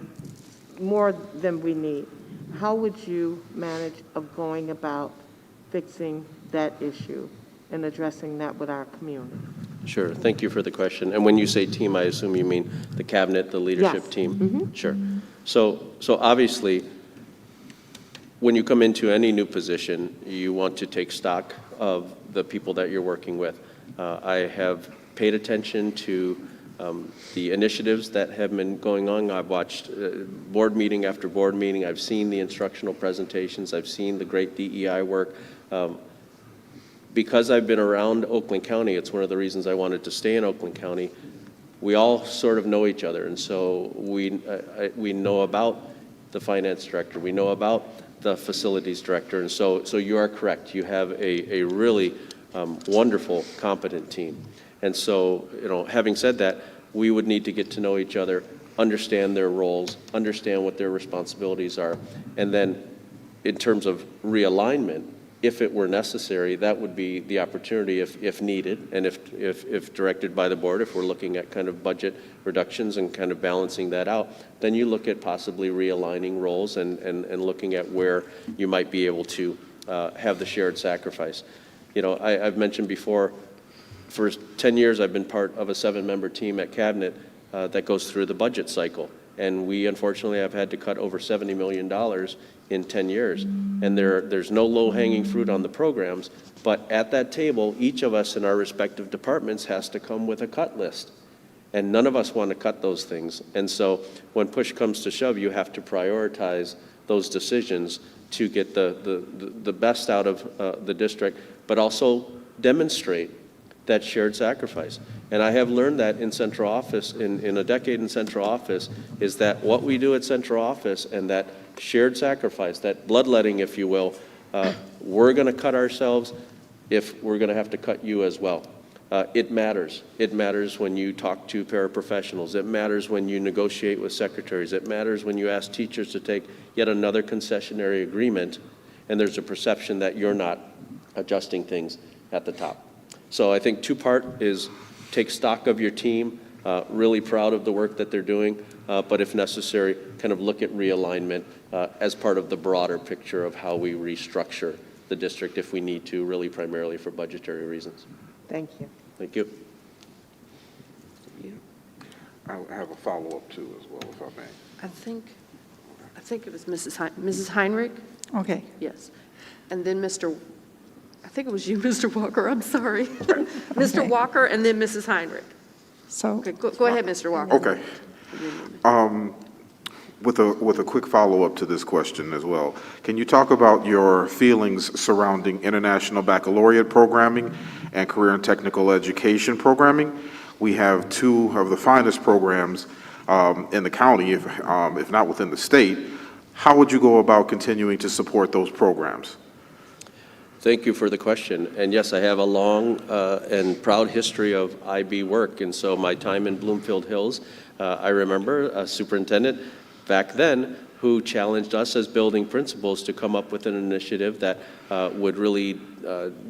more than we need. How would you manage of going about fixing that issue and addressing that with our community? Sure, thank you for the question. And when you say team, I assume you mean the cabinet, the leadership Yes. team? Sure. So obviously, when you come into any new position, you want to take stock of the people that you're working with. I have paid attention to the initiatives that have been going on. I've watched board meeting after board meeting. I've seen the instructional presentations. I've seen the great DEI work. Because I've been around Oakland County, it's one of the reasons I wanted to stay in Oakland County. We all sort of know each other, and so we know about the finance director. We know about the facilities director, and so you are correct. You have a really wonderful, competent team. And so, having said that, we would need to get to know each other, understand their roles, understand what their responsibilities are, and then in terms of realignment, if it were necessary, that would be the opportunity if needed, and if directed by the board, if we're looking at kind of budget reductions and kind of balancing that out, then you look at possibly realigning roles and looking at where you might be able to have the shared sacrifice. I've mentioned before, for 10 years I've been part of a 7-member team at Cabinet that goes through the budget cycle. And we unfortunately have had to cut over $70 million in 10 years. And there's no low-hanging fruit on the programs, but at that table, each of us in our respective departments has to come with a cut list. And none of us want to cut those things. And so when push comes to shove, you have to prioritize those decisions to get the best out of the district, but also demonstrate that shared sacrifice. And I have learned that in central office, in a decade in central office, is that what we do at central office and that shared sacrifice, that bloodletting, if you will, we're going to cut ourselves if we're going to have to cut you as well. It matters. It matters when you talk to paraprofessionals. It matters when you negotiate with secretaries. It matters when you ask teachers to take yet another concessionary agreement, and there's a perception that you're not adjusting things at the top. So I think two-part is take stock of your team, really proud of the work that they're doing, but if necessary, kind of look at realignment as part of the broader picture of how we restructure the district if we need to, really primarily for budgetary reasons. Thank you. Thank you. I have a follow-up too as well, if I may. I think it was Mrs. Heinrich? Okay. Yes. And then I think it was you, Mr. Walker, I'm sorry. Mr. Okay. Walker and then Mrs. Heinrich. So, Okay, go ahead, Mr. Walker. Okay. With a quick follow-up to this question as well, can you talk about your feelings surrounding international baccalaureate programming and career and technical education programming? We have two of the finest programs in the county, if not within the state. How would you go about continuing to support those programs? Thank you for the question. And yes, I have a long and proud history of IB work. And so my time in Bloomfield Hills, I remember a superintendent back then who challenged us as building principals to come up with an initiative that would really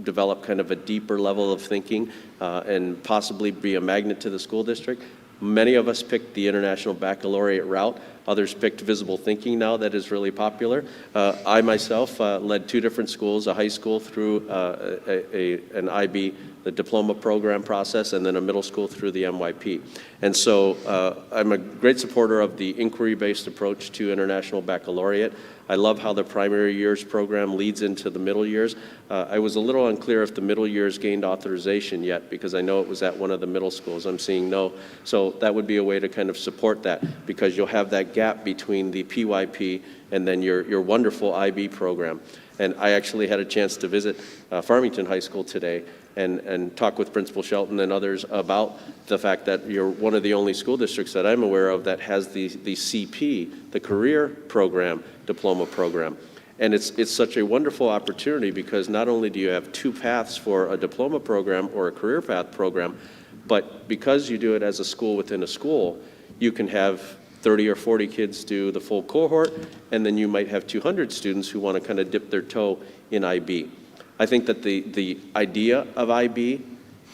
develop kind of a deeper level of thinking and possibly be a magnet to the school district. Many of us picked the International Baccalaureate route. Others picked visible thinking now that is really popular. I myself led two different schools, a high school through an IB, the diploma program process, and then a middle school through the MYP. And so I'm a great supporter of the inquiry-based approach to International Baccalaureate. I love how the primary years program leads into the middle years. I was a little unclear if the middle years gained authorization yet, because I know it was at one of the middle schools. I'm seeing no. So that would be a way to kind of support that, because you'll have that gap between the PYP and then your wonderful IB program. And I actually had a chance to visit Farmington High School today and talk with Principal Shelton and others about the fact that you're one of the only school districts that I'm aware of that has the CP, the career program, diploma program. And it's such a wonderful opportunity, because not only do you have two paths for a diploma program or a career path program, but because you do it as a school within a school, you can have 30 or 40 kids do the full cohort, and then you might have 200 students who want to kind of dip their toe in IB. I think that the idea of IB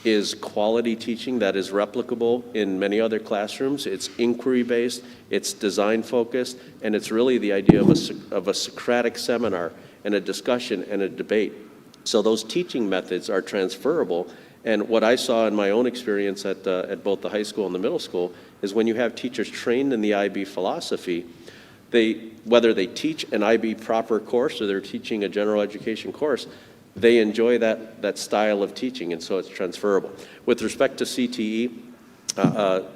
is quality teaching that is replicable in many other classrooms. It's inquiry-based, it's design-focused, and it's really the idea of a Socratic seminar and a discussion and a debate. So those teaching methods are transferable, And what I saw in my own experience at both the high school and the middle school is when you have teachers trained in the IB philosophy, whether they teach an IB proper course or they're teaching a general education course, they enjoy that style of teaching, and so it's transferable. With respect to CTE,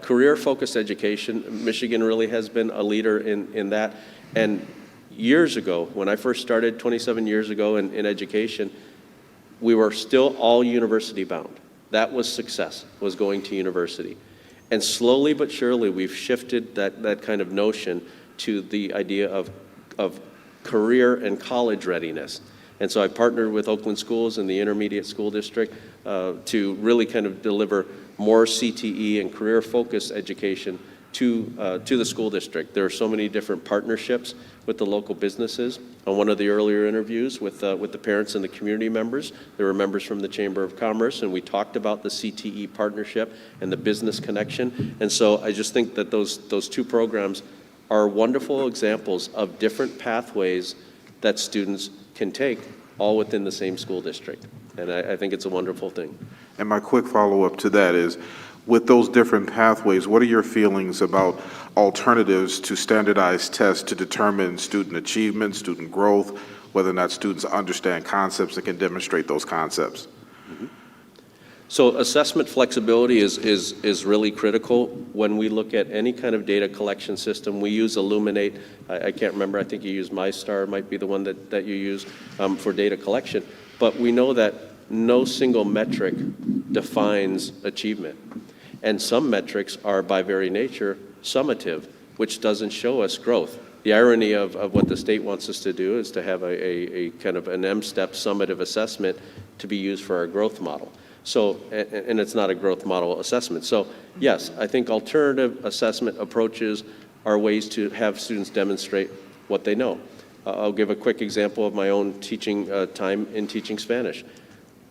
career-focused education, Michigan really has been a leader in that. And years ago, when I first started 27 years ago in education, we were still all university bound. That was success, was going to university. And slowly but surely, we've shifted that kind of notion to the idea of career and college readiness. And so I partnered with Oakland Schools and the Intermediate School District to really kind of deliver more CTE and career-focused education to the school district. There are so many different partnerships with the local businesses. On one of the earlier interviews with the parents and the community members, there were members from the Chamber of Commerce, and we talked about the CTE partnership and the business connection. And so I just think that those two programs are wonderful examples of different pathways that students can take, all within the same school district. And I think it's a wonderful thing. And my quick follow-up to that is, with those different pathways, what are your feelings about alternatives to standardized tests to determine student achievement, student growth, whether or not students understand concepts and can demonstrate those concepts? So assessment flexibility is really critical when we look at any kind of data collection system. We use Illuminate. I can't remember, I think you use MyStar, might be the one that you use for data collection. But we know that no single metric defines achievement. And some metrics are by very nature summative, which doesn't show us growth. The irony of what the state wants us to do is to have a kind of an M-step summative assessment to be used for our growth model. So, and it's not a growth model assessment. So yes, I think alternative assessment approaches are ways to have students demonstrate what they know. I'll give a quick example of my own teaching time in teaching Spanish.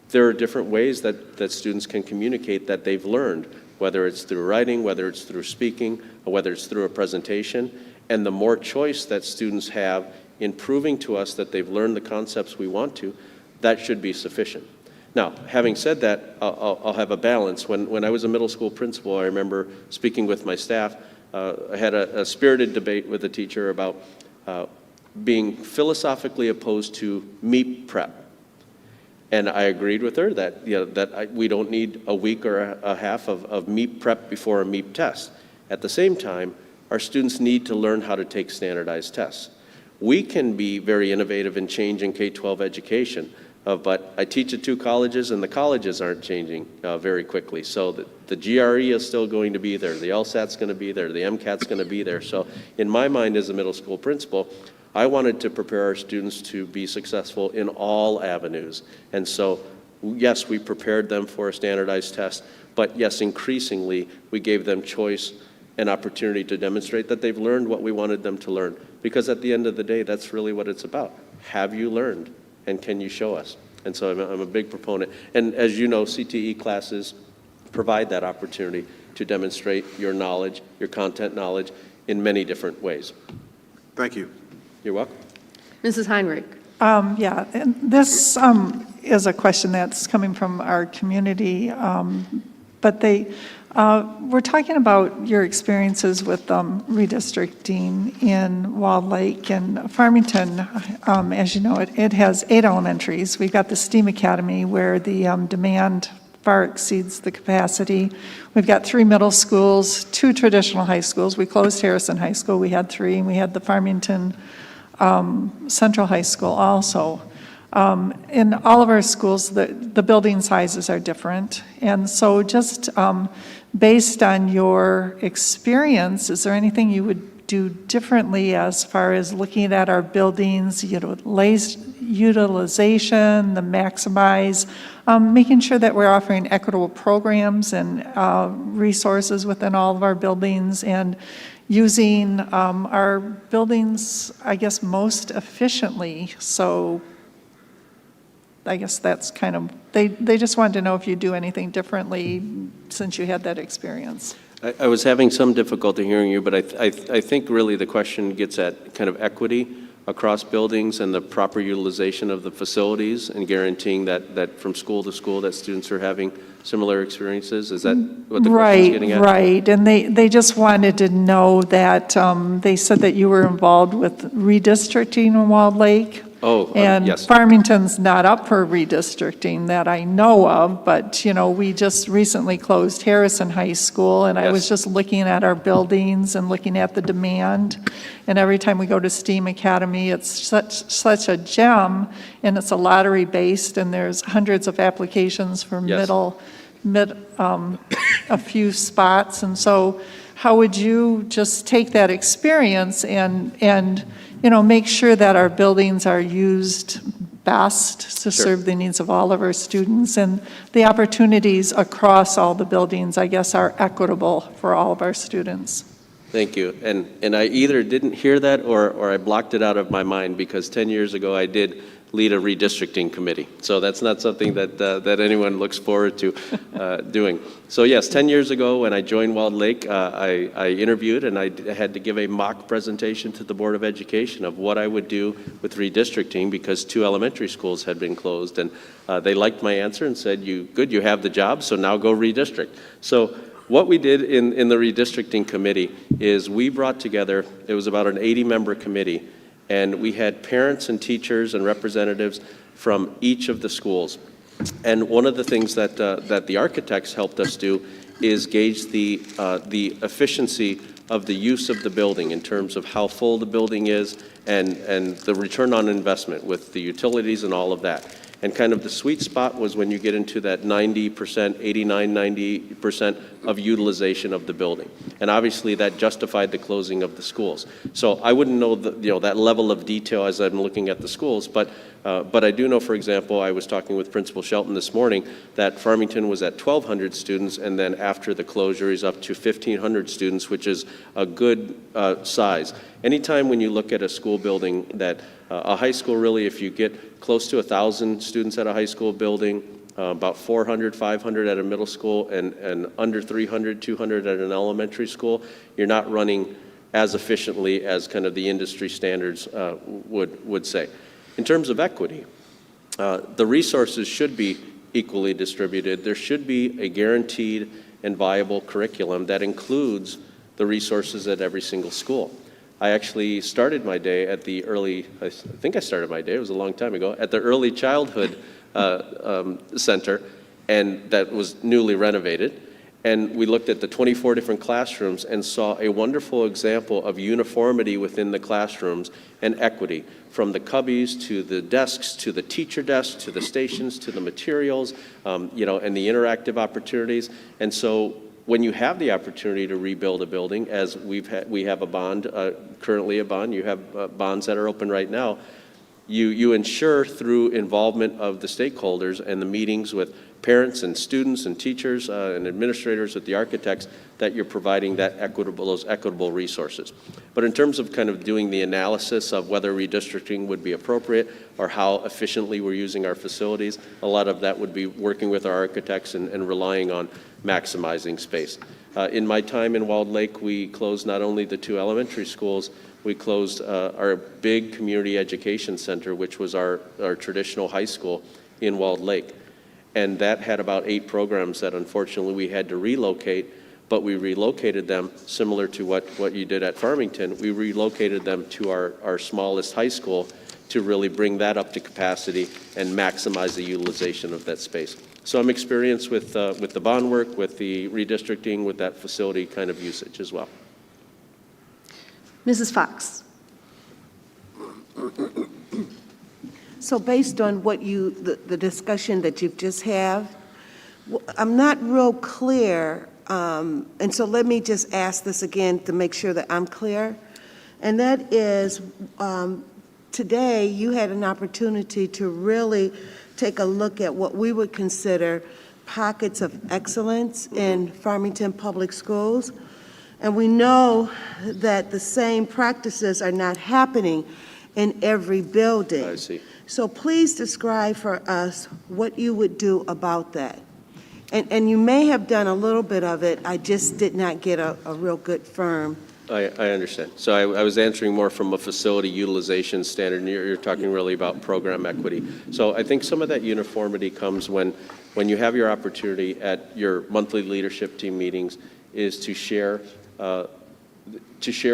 There are different ways that students can communicate that they've learned, whether it's through writing, whether it's through speaking, or whether it's through a presentation. And the more choice that students have in proving to us that they've learned the concepts we want to, that should be sufficient. Now, having said that, I'll have a balance. When I was a middle school principal, I remember speaking with my staff. I had a spirited debate with a teacher about being philosophically opposed to MEP prep. And I agreed with her that we don't need a week or a half of MEP prep before a MEP test. At the same time, our students need to learn how to take standardized tests. We can be very innovative in changing K-12 education, but I teach at 2 colleges, and the colleges aren't changing very quickly. So the GRE is still going to be there, the LSAT's going to be there, the MCAT's going to be there. So in my mind as a middle school principal, I wanted to prepare our students to be successful in all avenues. And so, yes, we prepared them for a standardized test, but yes, increasingly, we gave them choice and opportunity to demonstrate that they've learned what we wanted them to learn. Because at the end of the day, that's really what it's about. Have you learned? And can you show us? And so I'm a big proponent. And as you know, CTE classes provide that opportunity to demonstrate your knowledge, your content knowledge, in many different ways. Thank you. You're welcome. Mrs. Heinrich. Yeah, and this is a question that's coming from our community, but we're talking about your experiences with redistricting in Walled Lake and Farmington. As you know, it has 8 elementaries. We've got the STEAM Academy where the demand far exceeds the capacity. We've got 3 middle schools, 2 traditional high schools. We closed Harrison High School. We had 3, and we had the Farmington Central High School also. In all of our schools, the building sizes are different. And so just based on your experience, is there anything you would do differently as far as looking at our buildings, utilization, the maximize, making sure that we're offering equitable programs and resources within all of our buildings, and using our buildings, I guess, most efficiently? So I guess that's kind of, they just wanted to know if you do anything differently since you had that experience. I was having some difficulty hearing you, but I think really the question gets at kind of equity across buildings and the proper utilization of the facilities and guaranteeing that from school to school that students are having similar experiences? Is that what the question's getting at? Right. And they just wanted to know that, they said that you were involved with redistricting in Walled Lake. Oh, And yes. Farmington's not up for redistricting that I know of, but, we just recently closed Harrison High School, and I was Yes. just looking at our buildings and looking at the demand. And every time we go to STEAM Academy, it's such a gem, and it's a lottery-based, and there's hundreds of applications for Yes. a few spots. And so how would you just take that experience and make sure that our buildings are used best to serve the needs of all of our students, and the opportunities across all the buildings, I guess, are equitable for all of our students? Thank you. And I either didn't hear that or I blocked it out of my mind, because 10 years ago I did lead a redistricting committee. So that's not something that anyone looks forward to doing. So yes, 10 years ago when I joined Walled Lake, I interviewed and I had to give a mock presentation to the Board of Education of what I would do with redistricting, because 2 elementary schools had been closed. And they liked my answer and said, good, you have the job, so now go redistrict. So what we did in the redistricting committee is we brought together, it was about an 80-member committee, and we had parents and teachers and representatives from each of the schools. And one of the things that the architects helped us do is gauge the efficiency of the use of the building in terms of how full the building is and the return on investment with the utilities and all of that. And kind of the sweet spot was when you get into that 90%, 89, 90% of utilization of the building. And obviously that justified the closing of the schools. So I wouldn't know that level of detail as I'm looking at the schools, but I do know, for example, I was talking with Principal Shelton this morning that Farmington was at 1,200 students, and then after the closure is up to 1,500 students, which is a good size. Anytime when you look at a school building that a high school, really, if you get close to 1,000 students at a high school building, about 400, 500 at a middle school, and under 300, 200 at an elementary school, you're not running as efficiently as kind of the industry standards would say. In terms of equity, the resources should be equally distributed. There should be a guaranteed and viable curriculum that includes the resources at every single school. I actually started my day at the early, I think I started my day, it was a long time ago, at the early childhood center, and that was newly renovated. And we looked at the 24 different classrooms and saw a wonderful example of uniformity within the classrooms and equity, from the cubbies to the desks, to the teacher desks, to the stations, to the materials, and the interactive opportunities. And so when you have the opportunity to rebuild a building, as we have a bond, currently a bond, you have bonds that are open right now, you ensure through involvement of the stakeholders and the meetings with parents and students and teachers and administrators with the architects that you're providing those equitable resources. But in terms of kind of doing the analysis of whether redistricting would be appropriate or how efficiently we're using our facilities, a lot of that would be working with our architects and relying on maximizing space. In my time in Walled Lake, we closed not only the 2 elementary schools, we closed our big community education center, which was our traditional high school in Walled Lake. And that had about 8 programs that unfortunately we had to relocate, but we relocated them similar to what you did at Farmington. We relocated them to our smallest high school to really bring that up to capacity and maximize the utilization of that space. So I'm experienced with the bond work, with the redistricting, with that facility kind of usage as well. Mrs. Fox. So based on what the discussion that you've just had, I'm not real clear, and so let me just ask this again to make sure that I'm clear. And that is, today you had an opportunity to really take a look at what we would consider pockets of excellence in Farmington Public Schools. And we know that the same practices are not happening in every building. I see. So please describe for us what you would do about that. And you may have done a little bit of it, I just did not get a real good firm I understand. So I was answering more from a facility utilization standard, and you're talking really about program equity. So I think some of that uniformity comes when you have your opportunity at your monthly leadership team meetings is to share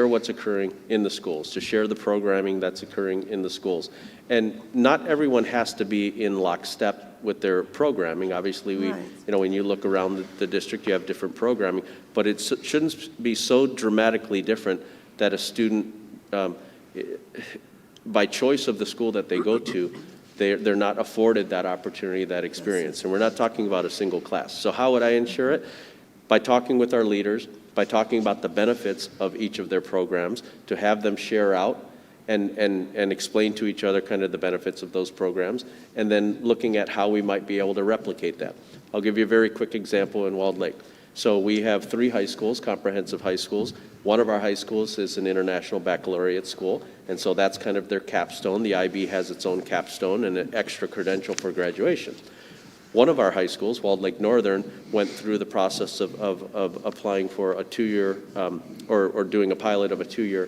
what's occurring in the schools, to share the programming that's occurring in the schools. And not everyone has to be in lockstep with their programming. Obviously, Right. when you look around the district, you have different programming, but it shouldn't be so dramatically different that a student, by choice of the school that they go to, they're not afforded that opportunity, that experience. And we're not talking about a single class. So how would I ensure it? By talking with our leaders, by talking about the benefits of each of their programs, to have them share out and explain to each other kind of the benefits of those programs, and then looking at how we might be able to replicate that. I'll give you a very quick example in Walled Lake. So we have 3 high schools, comprehensive high schools. One of our high schools is an international baccalaureate school, and so that's kind of their capstone. The IB has its own capstone and an extra credential for graduation. One of our high schools, Walled Lake Northern, went through the process of applying for a 2-year, or doing a pilot of a 2-year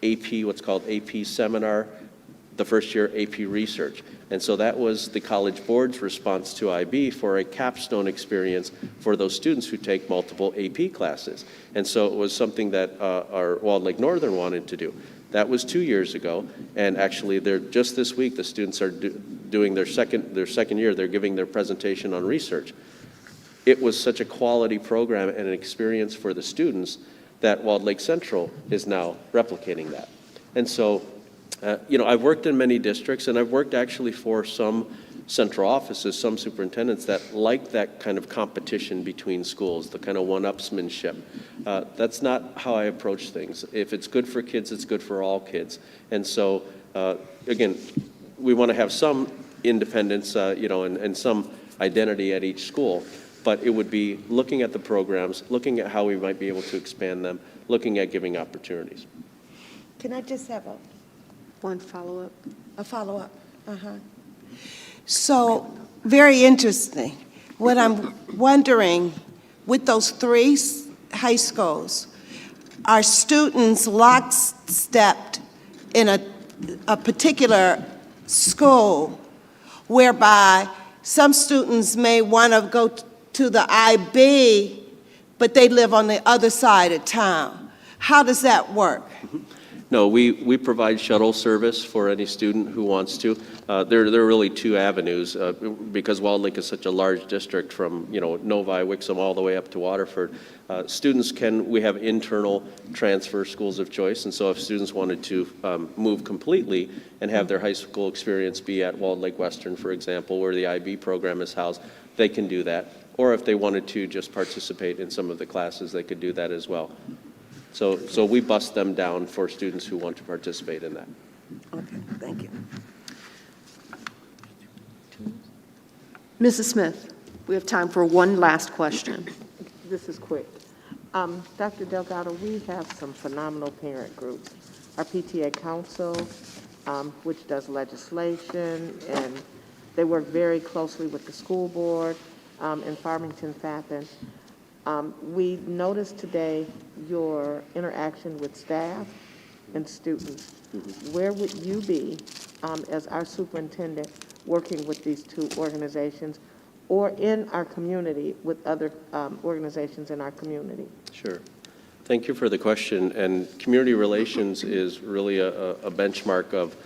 AP, what's called AP seminar, the first year AP research. And so that was the College Board's response to IB for a capstone experience for those students who take multiple AP classes. And so it was something that our Walled Lake Northern wanted to do. That was 2 years ago, and actually just this week the students are doing their second year, they're giving their presentation on research. It was such a quality program and an experience for the students that Walled Lake Central is now replicating that. And so, I've worked in many districts, and I've worked actually for some central offices, some superintendents that like that kind of competition between schools, the kind of one-upsmanship. That's not how I approach things. If it's good for kids, it's good for all kids. And so, again, we want to have some independence, and some identity at each school. But it would be looking at the programs, looking at how we might be able to expand them, looking at giving opportunities. Can I just have One follow-up. a follow-up? So, very interesting. What I'm wondering, with those 3 high schools, are students lockstepped in a particular school whereby some students may want to go to the IB, but they live on the other side of town? How does that work? No, we provide shuttle service for any student who wants to. There are really 2 avenues, because Walled Lake is such a large district from, Novi, Wixom, all the way up to Waterford. We have internal transfer schools of choice, and so if students wanted to move completely and have their high school experience be at Walled Lake Western, for example, where the IB program is housed, they can do that. Or if they wanted to just participate in some of the classes, they could do that as well. So we bust them down for students who want to participate in that. Okay, thank you. Mrs. Smith, we have time for one last question. This is quick. Dr. Delgado, we have some phenomenal parent groups. Our PTA Council, which does legislation, and they work very closely with the school board in Farmington, Fathin. We noticed today your interaction with staff and students. Where would you be as our superintendent working with these 2 organizations or in our community with other organizations in our community? Sure. Thank you for the question. And community relations is really a benchmark of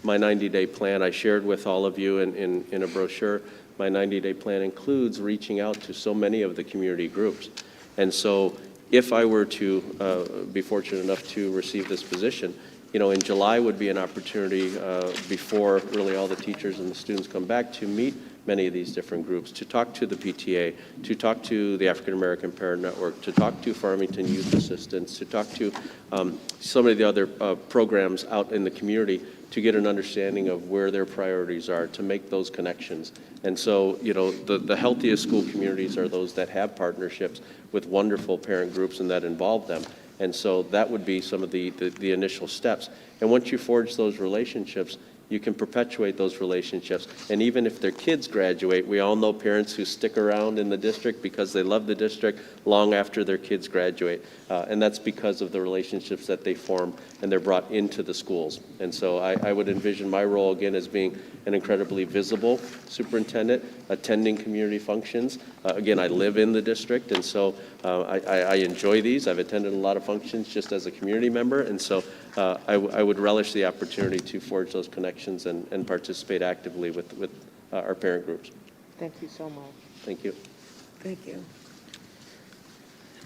my 90-day plan. I shared with all of you in a brochure. My 90-day plan includes reaching out to so many of the community groups. And so if I were to be fortunate enough to receive this position, in July would be an opportunity before really all the teachers and the students come back to meet many of these different groups, to talk to the PTA, to talk to the African American Parent Network, to talk to Farmington Youth Assistance, to talk to some of the other programs out in the community to get an understanding of where their priorities are, to make those connections. And so, the healthiest school communities are those that have partnerships with wonderful parent groups and that involve them. And so that would be some of the initial steps. And once you forge those relationships, you can perpetuate those relationships. And even if their kids graduate, we all know parents who stick around in the district because they love the district long after their kids graduate. And that's because of the relationships that they form and they're brought into the schools. And so I would envision my role again as being an incredibly visible superintendent, attending community functions. Again, I live in the district, and so I enjoy these. I've attended a lot of functions just as a community member, and so I would relish the opportunity to forge those connections and participate actively with our parent groups. Thank you so much. Thank you. Thank you.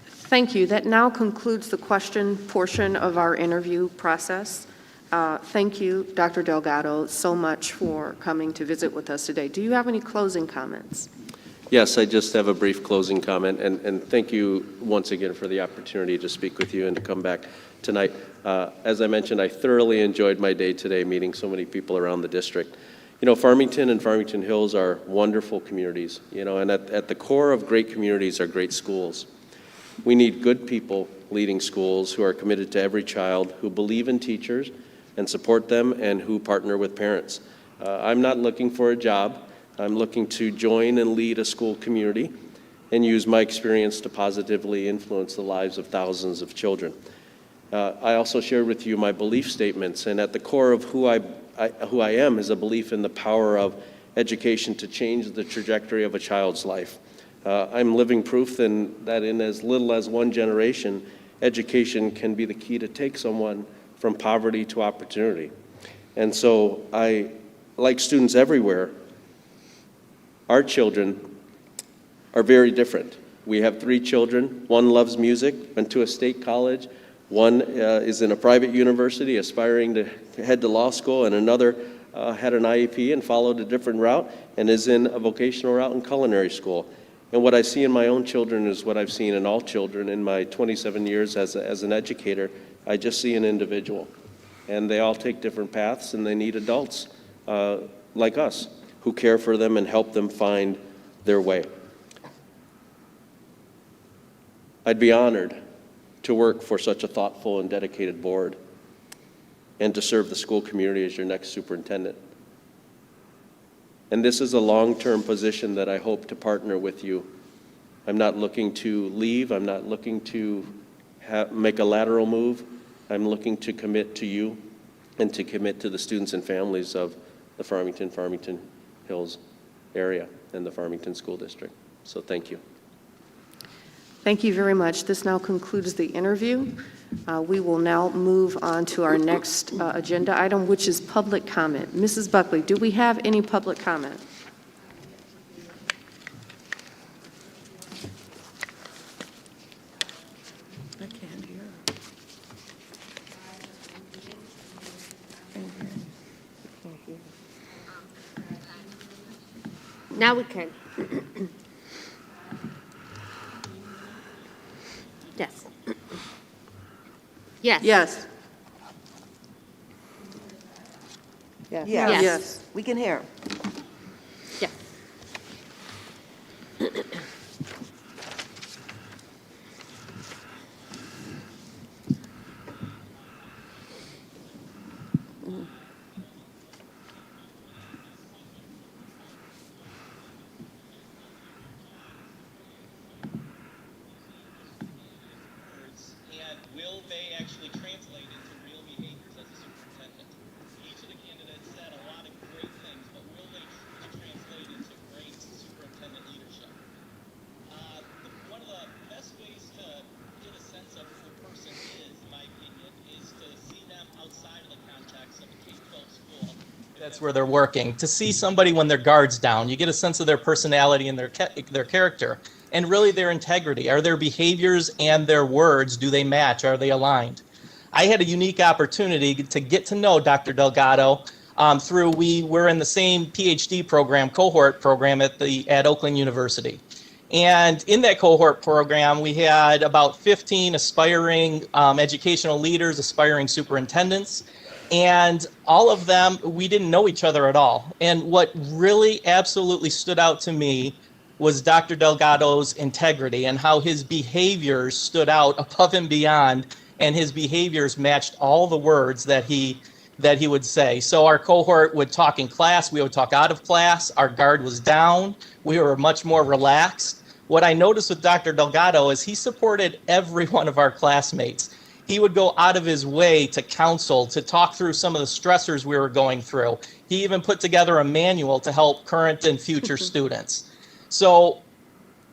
Thank you. That now concludes the question portion of our interview process. Thank you, Dr. Delgado, so much for coming to visit with us today. Do you have any closing comments? Yes, I just have a brief closing comment, and thank you once again for the opportunity to speak with you and to come back tonight. As I mentioned, I thoroughly enjoyed my day today meeting so many people around the district. You know, Farmington and Farmington Hills are wonderful communities, you know, and at the core of great communities are great schools. We need good people leading schools who are committed to every child, who believe in teachers and support them, and who partner with parents. I'm not looking for a job. I'm looking to join and lead a school community and use my experience to positively influence the lives of thousands of children. I also shared with you my belief statements, and at the core of who I am is a belief in the power of education to change the trajectory of a child's life. I'm living proof that in as little as one generation, education can be the key to take someone from poverty to opportunity. And so I, like students everywhere, our children are very different. We have 3 children. One loves music, went to a state college. One is in a private university aspiring to head to law school, and another had an IEP and followed a different route and is in a vocational route in culinary school. And what I see in my own children is what I've seen in all children in my 27 years as an educator. I just see an individual, and they all take different paths, and they need adults like us who care for them and help them find their way. I'd be honored to work for such a thoughtful and dedicated board and to serve the school community as your next superintendent. And this is a long-term position that I hope to partner with you. I'm not looking to leave. I'm not looking to make a lateral move. I'm looking to commit to you and to commit to the students and families of the Farmington Hills area and the Farmington School District. So thank you. Thank you very much. This now concludes the interview. We will now move on to our next agenda item, which is public comment. Mrs. Buckley, do we have any public comment? I can't hear. Now we can. Yes. Yes. Yes. Yes. Yes. Yes. We can hear. Yes. And will they actually translate into real behaviors as a superintendent? Each of the candidates said a lot of great things, but will they truly translate into great superintendent leadership? One of the best ways to get a sense of who a person is, in my opinion, is to see them outside of the context of a K-12 school. That's where they're working. To see somebody when their guard's down, you get a sense of their personality and their character. And really their integrity. Are their behaviors and their words, do they match? Are they aligned? I had a unique opportunity to get to know Dr. Delgado we were in the same PhD program, cohort program at Oakland University. And in that cohort program, we had about 15 aspiring educational leaders, aspiring superintendents, and all of them, we didn't know each other at all. And what really absolutely stood out to me was Dr. Delgado's integrity and how his behaviors stood out above and beyond, and his behaviors matched all the words that he that he would say. So our cohort would talk in class, we would talk out of class, our guard was down, we were much more relaxed. What I noticed with Dr. Delgado is he supported every one of our classmates. He would go out of his way to counsel, to talk through some of the stressors we were going through. He even put together a manual to help current and future students. So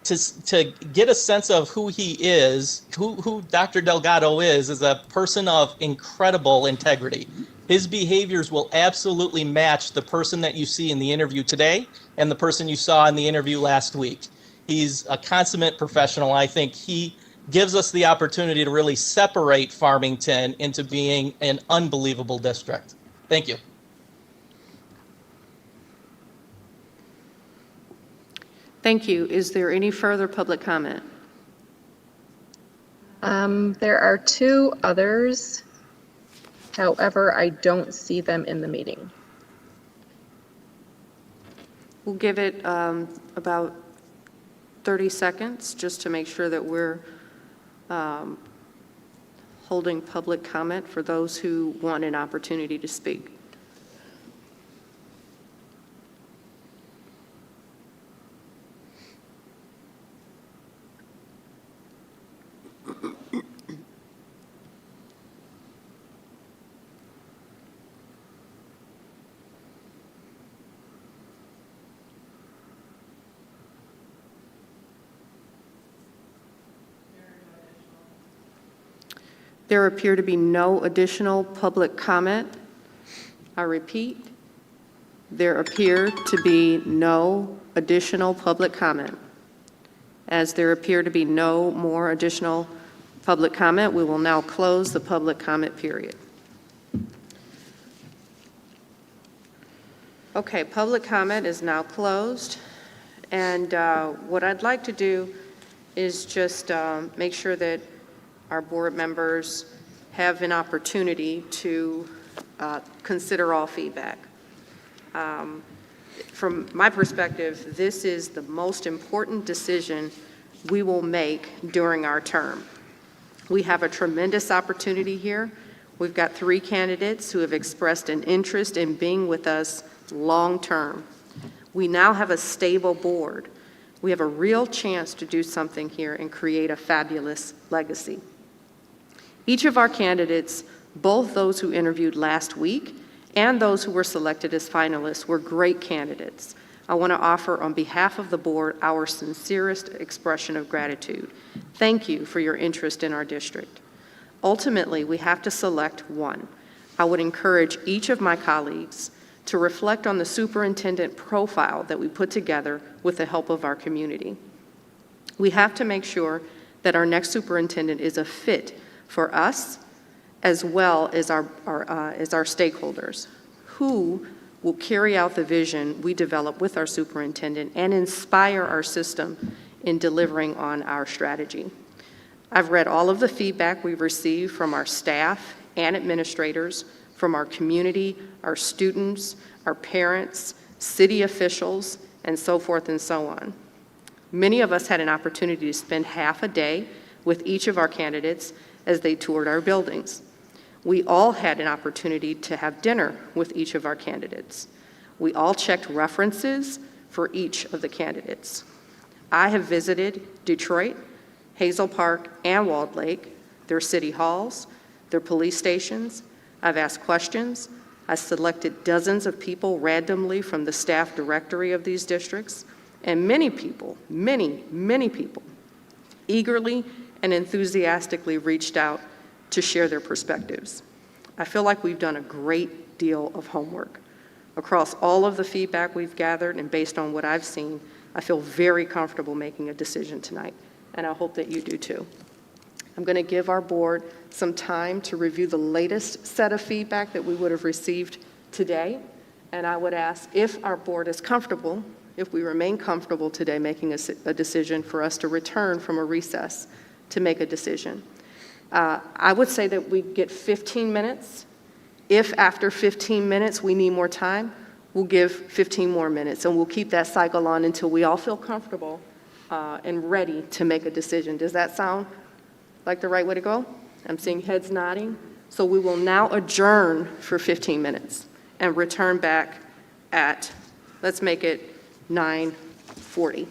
to get a sense of who he is, who Dr. Delgado is a person of incredible integrity. His behaviors will absolutely match the person that you see in the interview today and the person you saw in the interview last week. He's a consummate professional. I think he gives us the opportunity to really separate Farmington into being an unbelievable district. Thank you. Thank you. Is there any further public comment? There are two others. However, I don't see them in the meeting. We'll give it about 30 seconds just to make sure that we're holding public comment for those who want an opportunity to speak. There appear to be no additional public comment. I repeat, there appear to be no additional public comment. As there appear to be no more additional public comment, we will now close the public comment period. Okay, public comment is now closed. And what I'd like to do is just make sure that our board members have an opportunity to consider all feedback. From my perspective, this is the most important decision we will make during our term. We have a tremendous opportunity here. We've got 3 candidates who have expressed an interest in being with us long-term. We now have a stable board. We have a real chance to do something here and create a fabulous legacy. Each of our candidates, both those who interviewed last week and those who were selected as finalists, were great candidates. I want to offer on behalf of the board our sincerest expression of gratitude. Thank you for your interest in our district. Ultimately, we have to select one. I would encourage each of my colleagues to reflect on the superintendent profile that we put together with the help of our community. We have to make sure that our next superintendent is a fit for us as well as our stakeholders, who will carry out the vision we develop with our superintendent and inspire our system in delivering on our strategy. I've read all of the feedback we've received from our staff and administrators, from our community, our students, our parents, city officials, and so forth and so on. Many of us had an opportunity to spend half a day with each of our candidates as they toured our buildings. We all had an opportunity to have dinner with each of our candidates. We all checked references for each of the candidates. I have visited Detroit, Hazel Park, and Walled Lake, their city halls, their police stations. I've asked questions. I selected dozens of people randomly from the staff directory of these districts, and many people eagerly and enthusiastically reached out to share their perspectives. I feel like we've done a great deal of homework. Across all of the feedback we've gathered and based on what I've seen, I feel very comfortable making a decision tonight, and I hope that you do too. I'm going to give our board some time to review the latest set of feedback that we would have received today, and I would ask if our board is comfortable, if we remain comfortable today making a decision, for us to return from a recess to make a decision. I would say that we get 15 minutes. If after 15 minutes we need more time, we'll give 15 more minutes, and we'll keep that cycle on until we all feel comfortable and ready to make a decision. Does that sound like the right way to go? I'm seeing heads nodding. So we will now adjourn for 15 minutes and return back at, let's make it 9:40.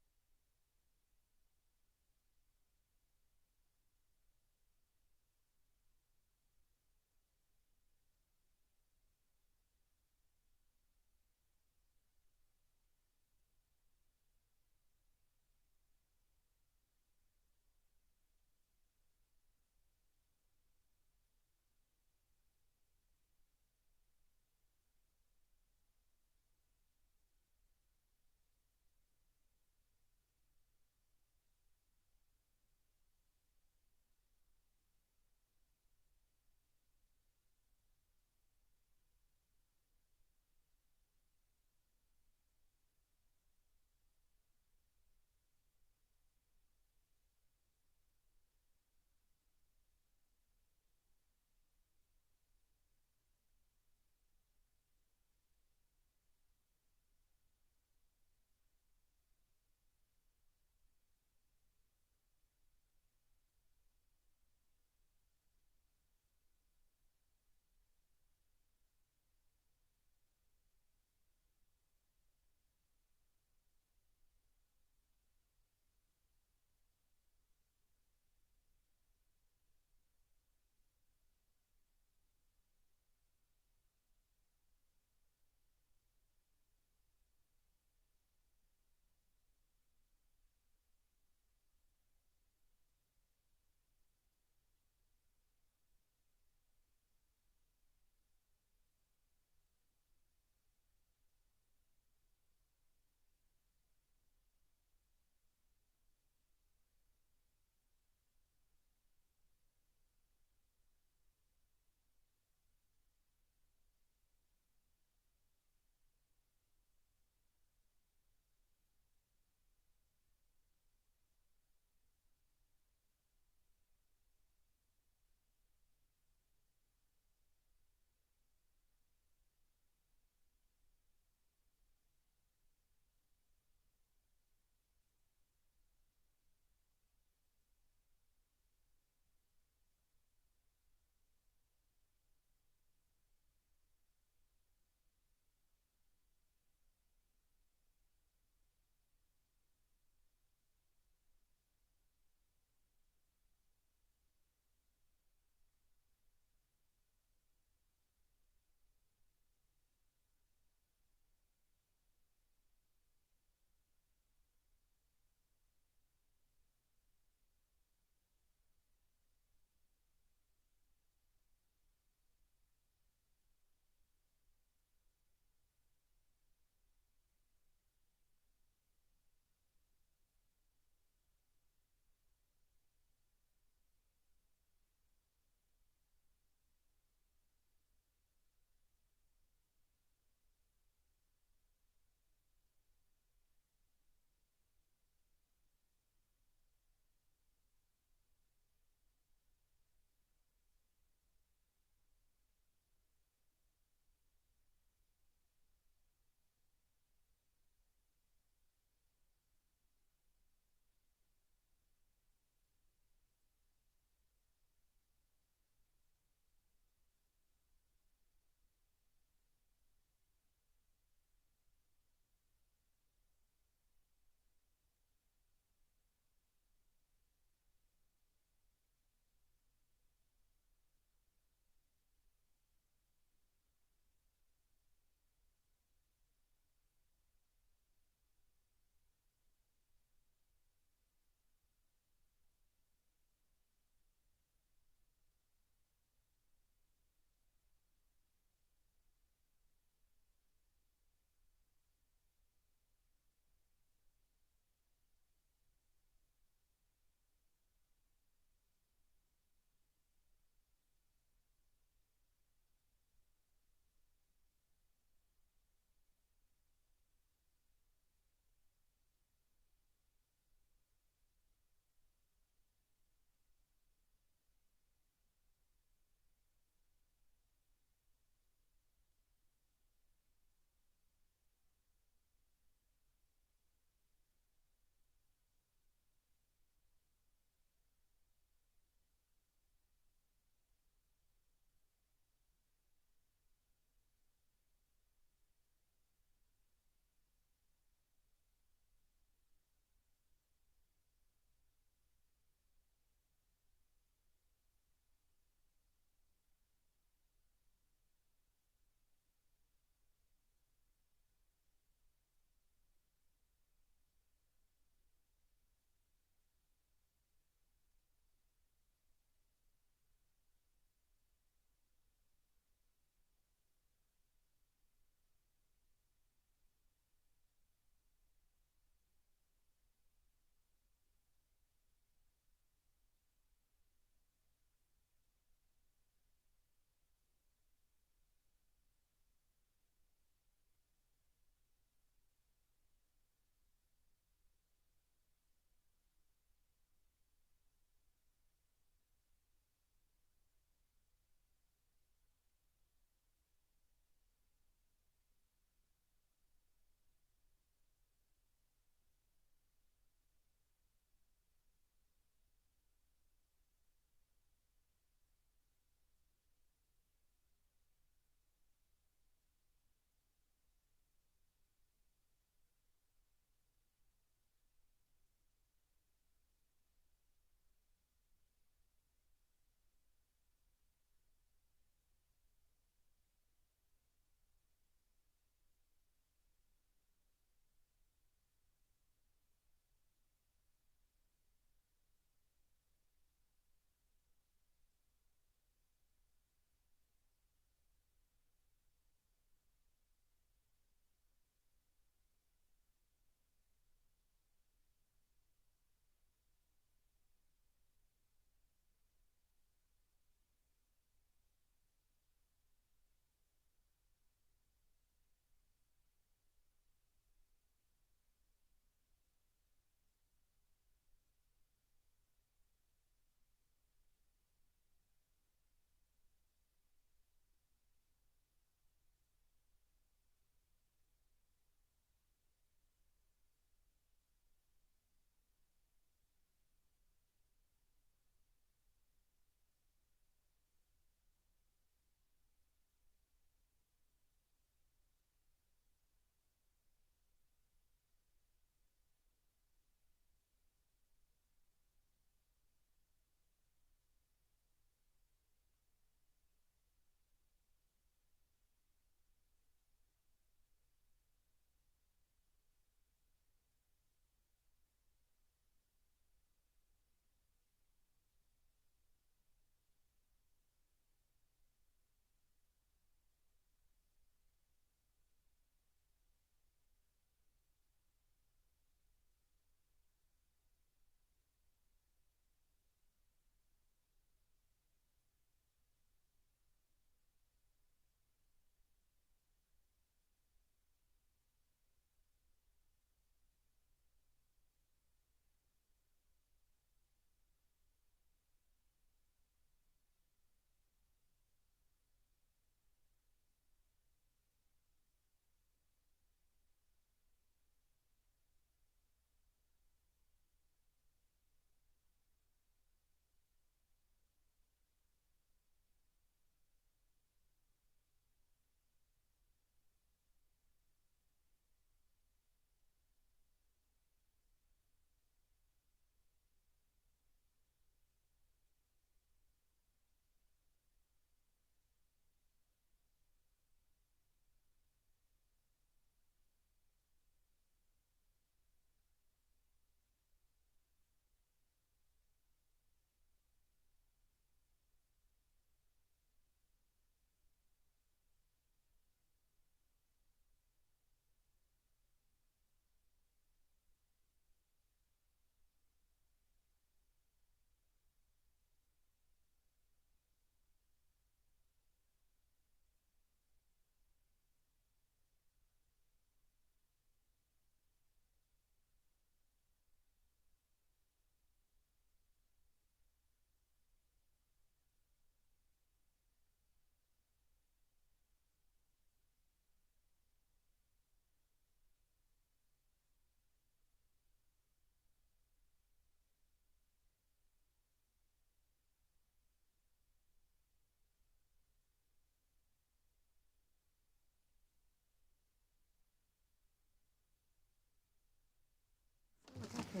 I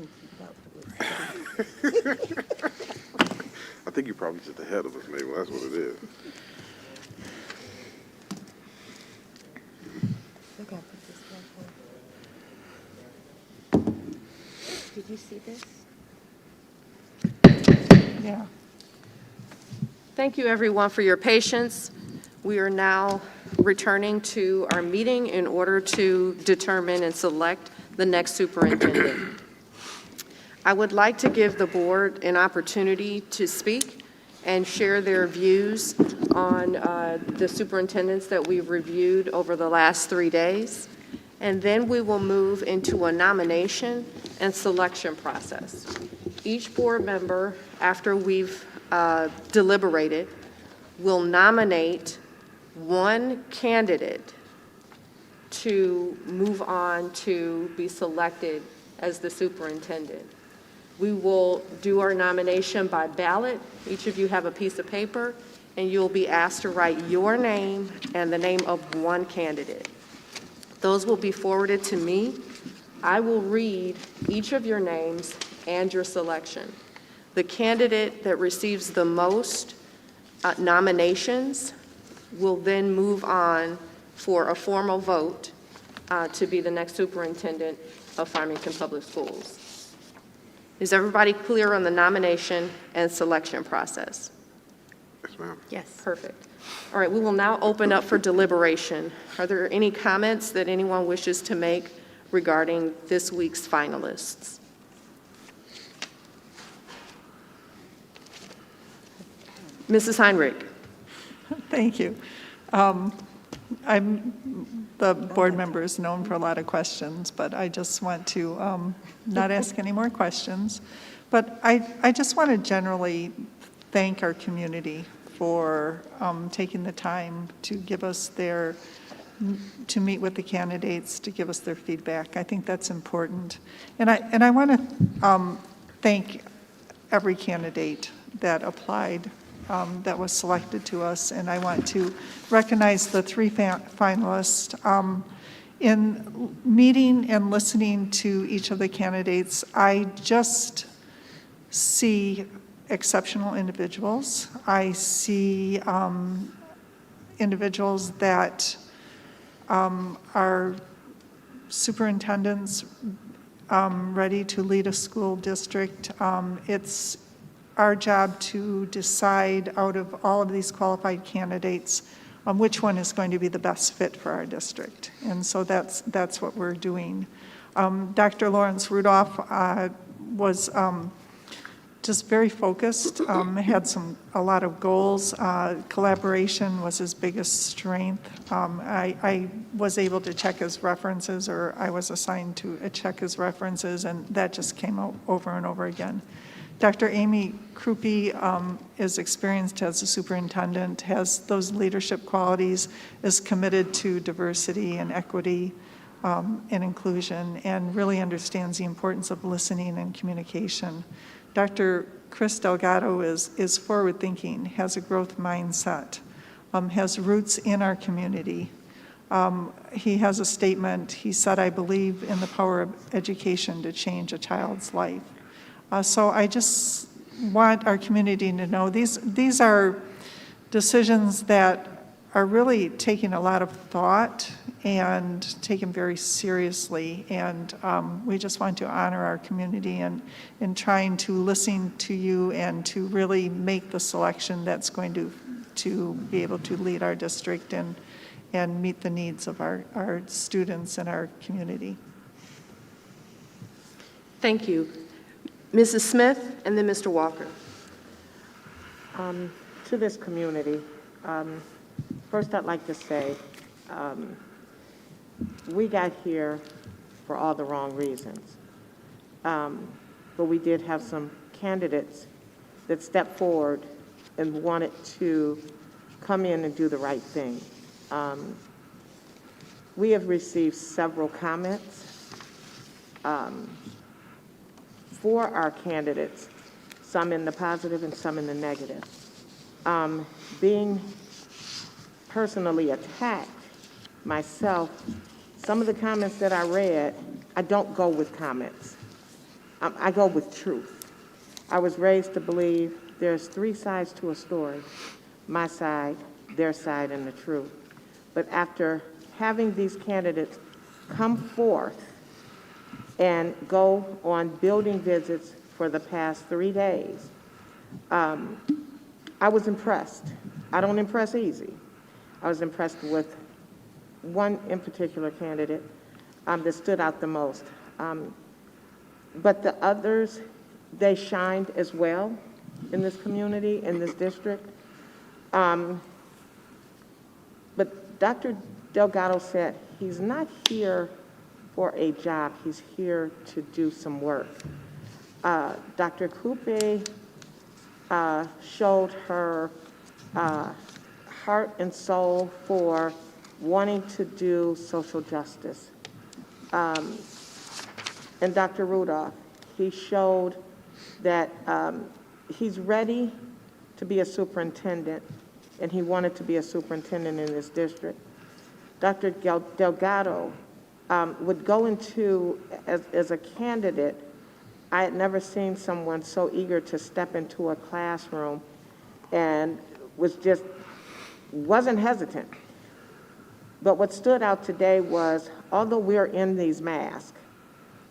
think you're probably just ahead of us, maybe. That's what it is. Did you see this? Yeah. Thank you, everyone, for your patience. We are now returning to our meeting in order to determine and select the next superintendent. I would like to give the board an opportunity to speak and share their views on the superintendents that we've reviewed over the last 3 days. And then we will move into a nomination and selection process. Each board member, after we've deliberated, will nominate one candidate to move on to be selected as the superintendent. We will do our nomination by ballot. Each of you have a piece of paper, and you'll be asked to write your name and the name of one candidate. Those will be forwarded to me. I will read each of your names and your selection. The candidate that receives the most nominations will then move on for a formal vote to be the next superintendent of Farmington Public Schools. Is everybody clear on the nomination and selection process? Yes, ma'am. Yes. Perfect. All right, we will now open up for deliberation. Are there any comments that anyone wishes to make regarding this week's finalists? Mrs. Heinrich. Thank you. The board member is known for a lot of questions, but I just want to not ask any more questions. But I just want to generally thank our community for taking the time to give us to meet with the candidates, to give us their feedback. I think that's important. And I want to thank every candidate that applied, that was selected to us, and I want to recognize the 3 finalists. In meeting and listening to each of the candidates, I just see exceptional individuals. I see individuals that are superintendents ready to lead a school district. It's our job to decide out of all of these qualified candidates which one is going to be the best fit for our district. And so that's what we're doing. Dr. Lawrence Rudolph was just very focused, had a lot of goals. Collaboration was his biggest strength. I was able to check his references, or I was assigned to check his references, and that just came out over and over again. Dr. Amy Krupe is experienced as a superintendent, has those leadership qualities, is committed to diversity and equity and inclusion, and really understands the importance of listening and communication. Dr. Chris Delgado is forward-thinking, has a growth mindset, has roots in our community. He has a statement. He said, "I believe in the power of education to change a child's life." So I just want our community to know these are decisions that are really taking a lot of thought and taken very seriously. And we just want to honor our community in trying to listen to you and to really make the selection that's going to be able to lead our district and meet the needs of our students and our community. Thank you. Mrs. Smith, and then Mr. Walker. To this community, first I'd like to say, we got here for all the wrong reasons. But we did have some candidates that stepped forward and wanted to come in and do the right thing. We have received several comments for our candidates, some in the positive and some in the negative. Being personally attacked myself, some of the comments that I read, I don't go with comments. I go with truth. I was raised to believe there's three sides to a story: my side, their side, and the truth. But after having these candidates come forth and go on building visits for the past 3 days, I was impressed. I don't impress easy. I was impressed with one in particular candidate that stood out the most. But the others, they shined as well in this community, in this district. But Dr. Delgado said he's not here for a job, he's here to do some work. Dr. II.A. Showed her heart and soul for wanting to do social justice. And Dr. Rudolph, he showed that he's ready to be a superintendent, and he wanted to be a superintendent in this district. Dr. Delgado would go into, as a candidate, I had never seen someone so eager to step into a classroom and wasn't hesitant. But what stood out today was, although we're in these masks,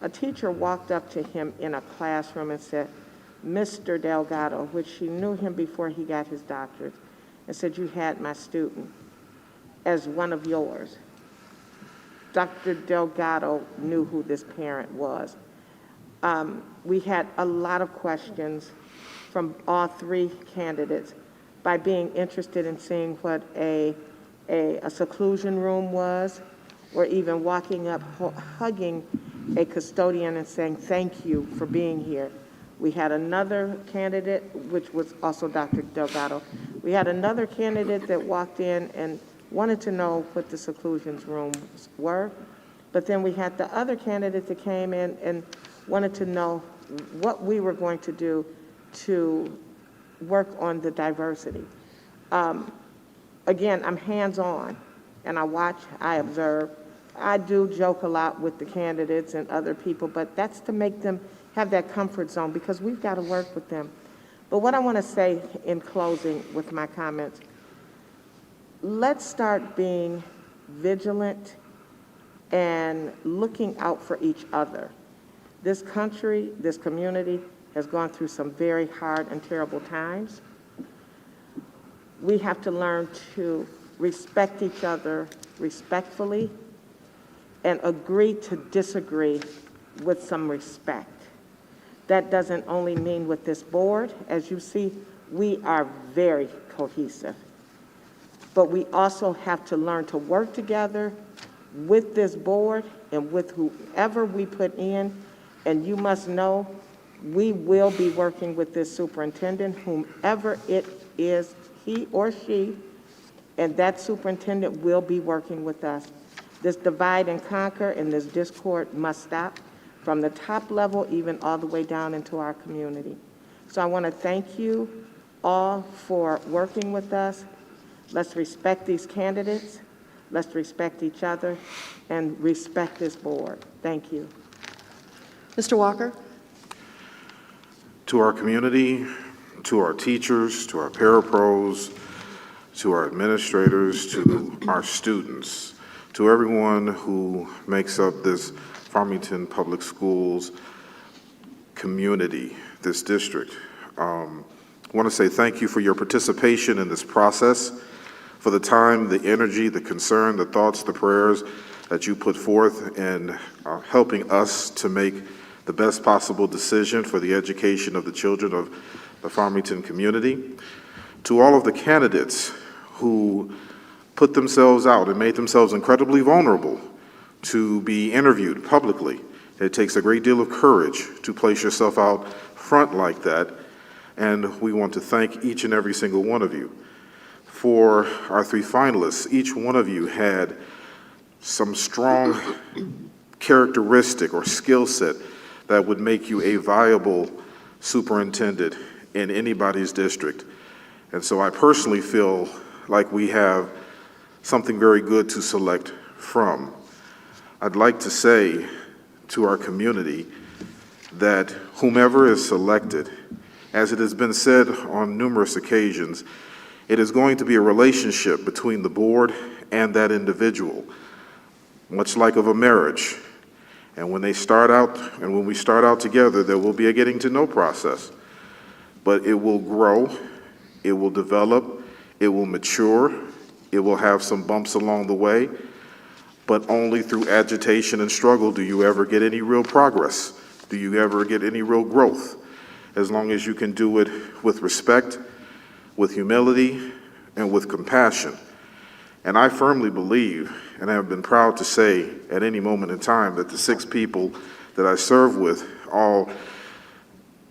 a teacher walked up to him in a classroom and said, "Mr. Delgado," which she knew him before he got his doctorate, and said, "You had my student as one of yours." Dr. Delgado knew who this parent was. We had a lot of questions from all three candidates by being interested in seeing what a seclusion room was, or even walking up, hugging a custodian and saying, "Thank you for being here." We had another candidate, which was also Dr. Delgado. We had another candidate that walked in and wanted to know what the seclusion rooms were. But then we had the other candidate that came in and wanted to know what we were going to do to work on the diversity. Again, I'm hands-on, and I watch, I observe. I do joke a lot with the candidates and other people, but that's to make them have that comfort zone, because we've got to work with them. But what I want to say in closing with my comments, let's start being vigilant and looking out for each other. This country, this community has gone through some very hard and terrible times. We have to learn to respect each other respectfully and agree to disagree with some respect. That doesn't only mean with this board. As you see, we are very cohesive. But we also have to learn to work together with this board and with whoever we put in. And you must know, we will be working with this superintendent, whomever it is, he or she, and that superintendent will be working with us. This divide and conquer and this discord must stop, from the top level even all the way down into our community. So I want to thank you all for working with us. Let's respect these candidates, let's respect each other, and respect this board. Thank you. Mr. Walker? To our community, to our teachers, to our parapros, to our administrators, to our students, to everyone who makes up this Farmington Public Schools community, this district. I want to say thank you for your participation in this process, for the time, the energy, the concern, the thoughts, the prayers that you put forth in helping us to make the best possible decision for the education of the children of the Farmington community. To all of the candidates who put themselves out and made themselves incredibly vulnerable to be interviewed publicly. It takes a great deal of courage to place yourself out front like that, and we want to thank each and every single one of you. For our three finalists, each one of you had some strong characteristic or skill set that would make you a viable superintendent in anybody's district. And so I personally feel like we have something very good to select from. I'd like to say to our community that whomever is selected, as it has been said on numerous occasions, it is going to be a relationship between the board and that individual, much like of a marriage. And when they start out, and when we start out together, there will be a getting to know process. But it will grow, it will develop, it will mature, it will have some bumps along the way, but only through agitation and struggle do you ever get any real progress. Do you ever get any real growth? As long as you can do it with respect, with humility, and with compassion. And I firmly believe, and I have been proud to say at any moment in time, that the 6 people that I serve with all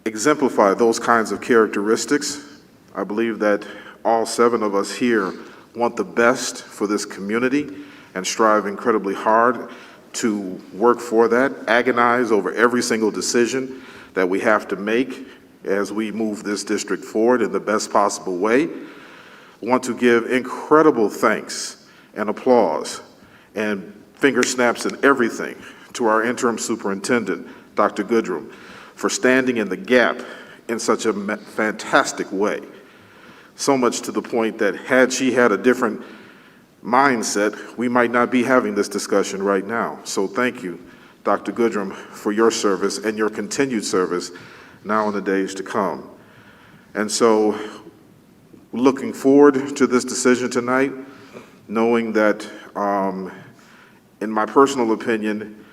exemplify those kinds of characteristics. I believe that all 7 of us here want the best for this community and strive incredibly hard to work for that, agonize over every single decision that we have to make as we move this district forward in the best possible way. I want to give incredible thanks and applause and finger snaps and everything to our interim superintendent, Dr. Goodrum, for standing in the gap in such a fantastic way. So much to the point that had she had a different mindset, we might not be having this discussion right now. So thank you, Dr. Goodrum, for your service and your continued service now in the days to come. And so looking forward to this decision tonight, knowing that, in my personal opinion,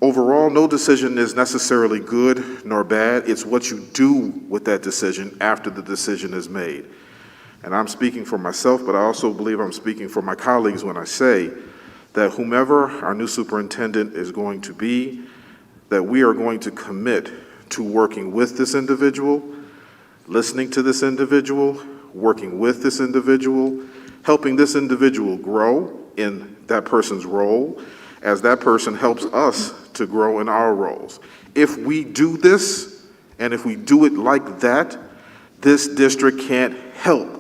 overall, no decision is necessarily good nor bad. It's what you do with that decision after the decision is made. And I'm speaking for myself, but I also believe I'm speaking for my colleagues when I say that whomever our new superintendent is going to be, that we are going to commit to working with this individual, listening to this individual, working with this individual, helping this individual grow in that person's role as that person helps us to grow in our roles. If we do this, and if we do it like that, this district can't help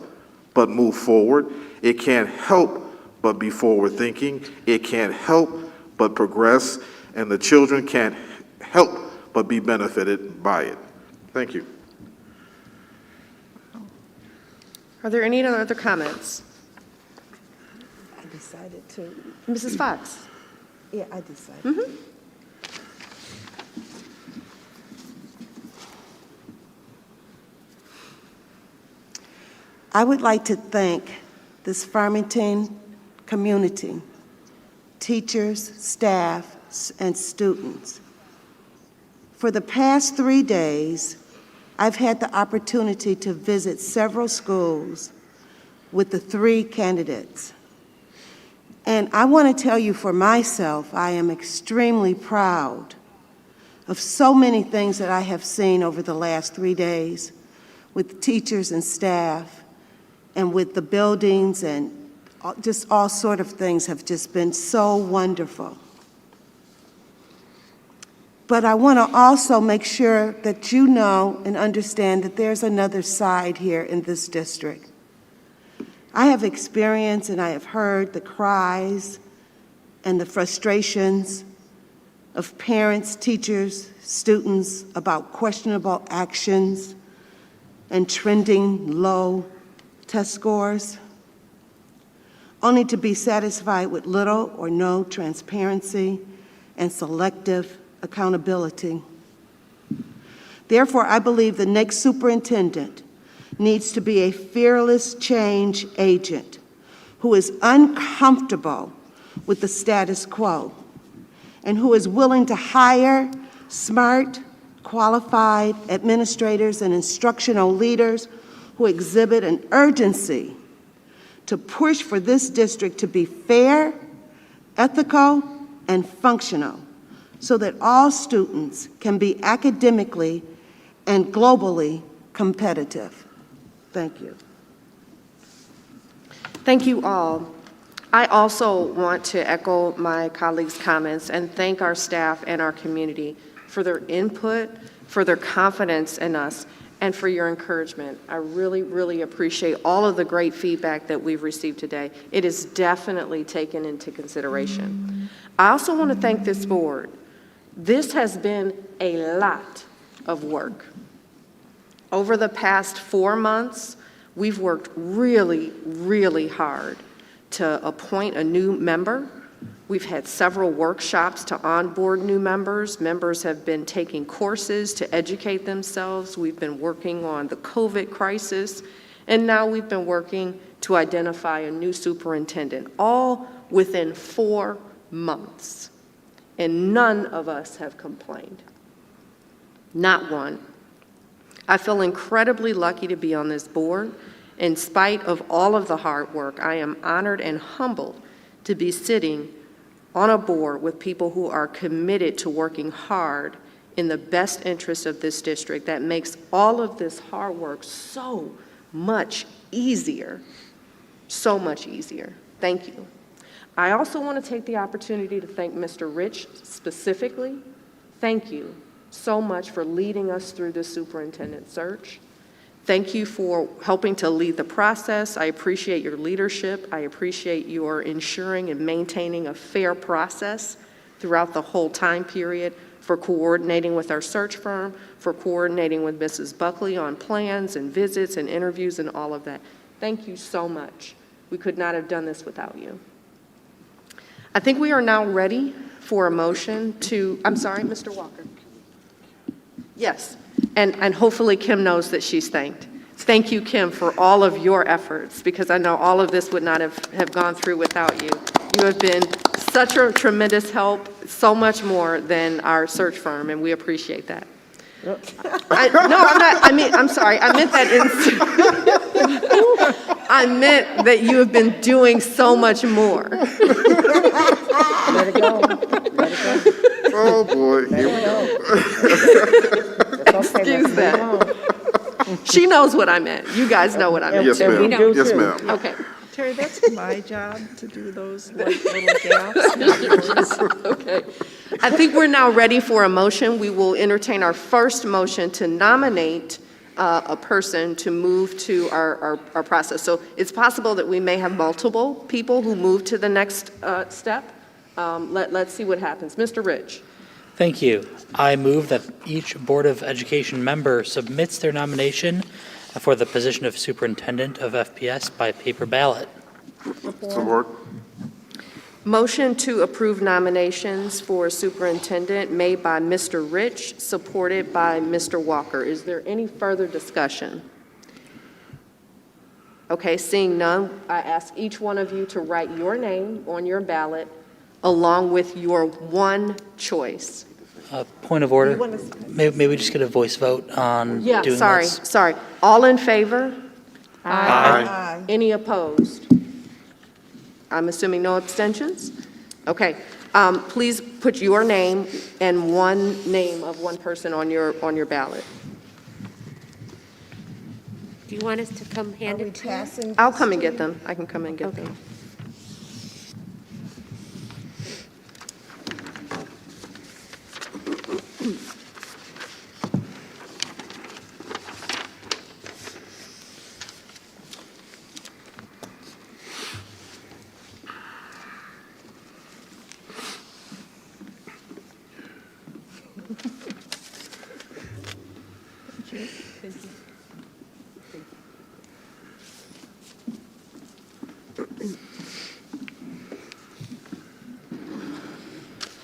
but move forward. It can't help but be forward-thinking. It can't help but progress, and the children can't help but be benefited by it. Thank you. Are there any other comments? I decided to, Mrs. Fox? yeah, I decided. I would like to thank this Farmington community, teachers, staff, and students. For the past 3 days, I've had the opportunity to visit several schools with the 3 candidates. And I want to tell you for myself, I am extremely proud of so many things that I have seen over the last 3 days with teachers and staff, and with the buildings, and just all sort of things have just been so wonderful. But I want to also make sure that you know and understand that there's another side here in this district. I have experienced and I have heard the cries and the frustrations of parents, teachers, students about questionable actions and trending low test scores, only to be satisfied with little or no transparency and selective accountability. Therefore, I believe the next superintendent needs to be a fearless change agent who is uncomfortable with the status quo and who is willing to hire smart, qualified administrators and instructional leaders who exhibit an urgency to push for this district to be fair, ethical, and functional so that all students can be academically and globally competitive. Thank you. Thank you all. I also want to echo my colleagues' comments and thank our staff and our community for their input, for their confidence in us, and for your encouragement. I really, really appreciate all of the great feedback that we've received today. It is definitely taken into consideration. I also want to thank this board This has been a lot of work. Over the past 4 months, we've worked really, really hard to appoint a new member. We've had several workshops to onboard new members. Members have been taking courses to educate themselves. We've been working on the COVID crisis, and now we've been working to identify a new superintendent, all within 4 months. And none of us have complained. Not one. I feel incredibly lucky to be on this board. In spite of all of the hard work, I am honored and humbled to be sitting on a board with people who are committed to working hard in the best interest of this district. That makes all of this hard work so much easier, so much easier. Thank you. I also want to take the opportunity to thank Mr. Rich specifically. Thank you so much for leading us through the superintendent search. Thank you for helping to lead the process. I appreciate your leadership. I appreciate your ensuring and maintaining a fair process throughout the whole time period, for coordinating with our search firm, for coordinating with Mrs. Buckley on plans and visits and interviews and all of that. Thank you so much. We could not have done this without you. I think we are now ready for a motion to, I'm sorry, Mr. Walker. Yes, and hopefully Kim knows that she's thanked. Thank you, Kim, for all of your efforts, because I know all of this would not have gone through without you. You have been such a tremendous help, so much more than our search firm, and we appreciate that. No, I'm not, I'm sorry, I meant that I meant that you have been doing so much more. Let it go. Let it go. Oh, boy, here we go. Excuse that. She knows what I meant. You guys know what I meant. Yes, And we ma'am. do Yes, too. ma'am. Okay. Terry, that's my job to do those like little gaps. Okay. I think we're now ready for a motion. We will entertain our first motion to nominate a person to move to our process. So it's possible that we may have multiple people who move to the next step. Let's see what happens. Mr. Rich. Thank you. I move that each Board of Education member submits their nomination for the position of Superintendent of FPS by paper ballot. Support. Motion to approve nominations for superintendent made by Mr. Rich, supported by Mr. Walker. Is there any further discussion? Okay, seeing none, I ask each one of you to write your name on your ballot along with your one choice. Point of order. Maybe we just get a voice vote on doing this. Sorry. All in favor? Aye. Any opposed? I'm assuming no abstentions? Okay. Please put your name and one name of one person on your ballot. Do you want us to come hand it to you? I'll come and get them. I can come and get them.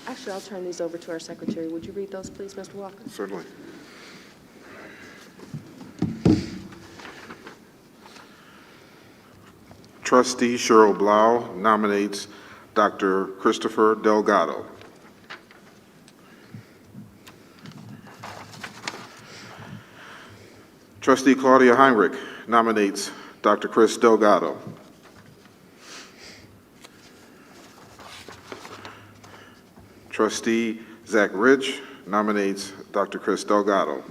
Actually, I'll turn these over to our secretary. Would you read those, please, Mr. Walker? Certainly. Trustee Cheryl Blau nominates Dr. Christopher Delgado. Trustee Claudia Heinrich nominates Dr. Chris Delgado. Trustee Zach Rich nominates Dr. Chris Delgado.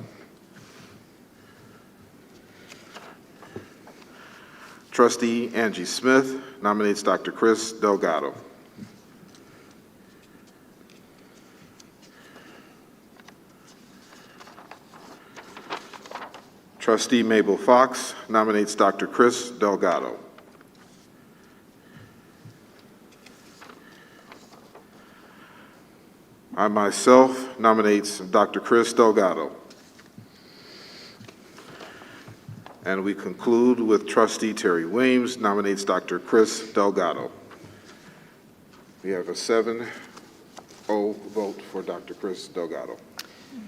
Trustee Angie Smith nominates Dr. Chris Delgado. Trustee Mabel Fox nominates Dr. Chris Delgado. I myself nominates Dr. Chris Delgado. And we conclude with trustee Terry Weems nominates Dr. Chris Delgado. We have a 7-0 vote for Dr. Chris Delgado.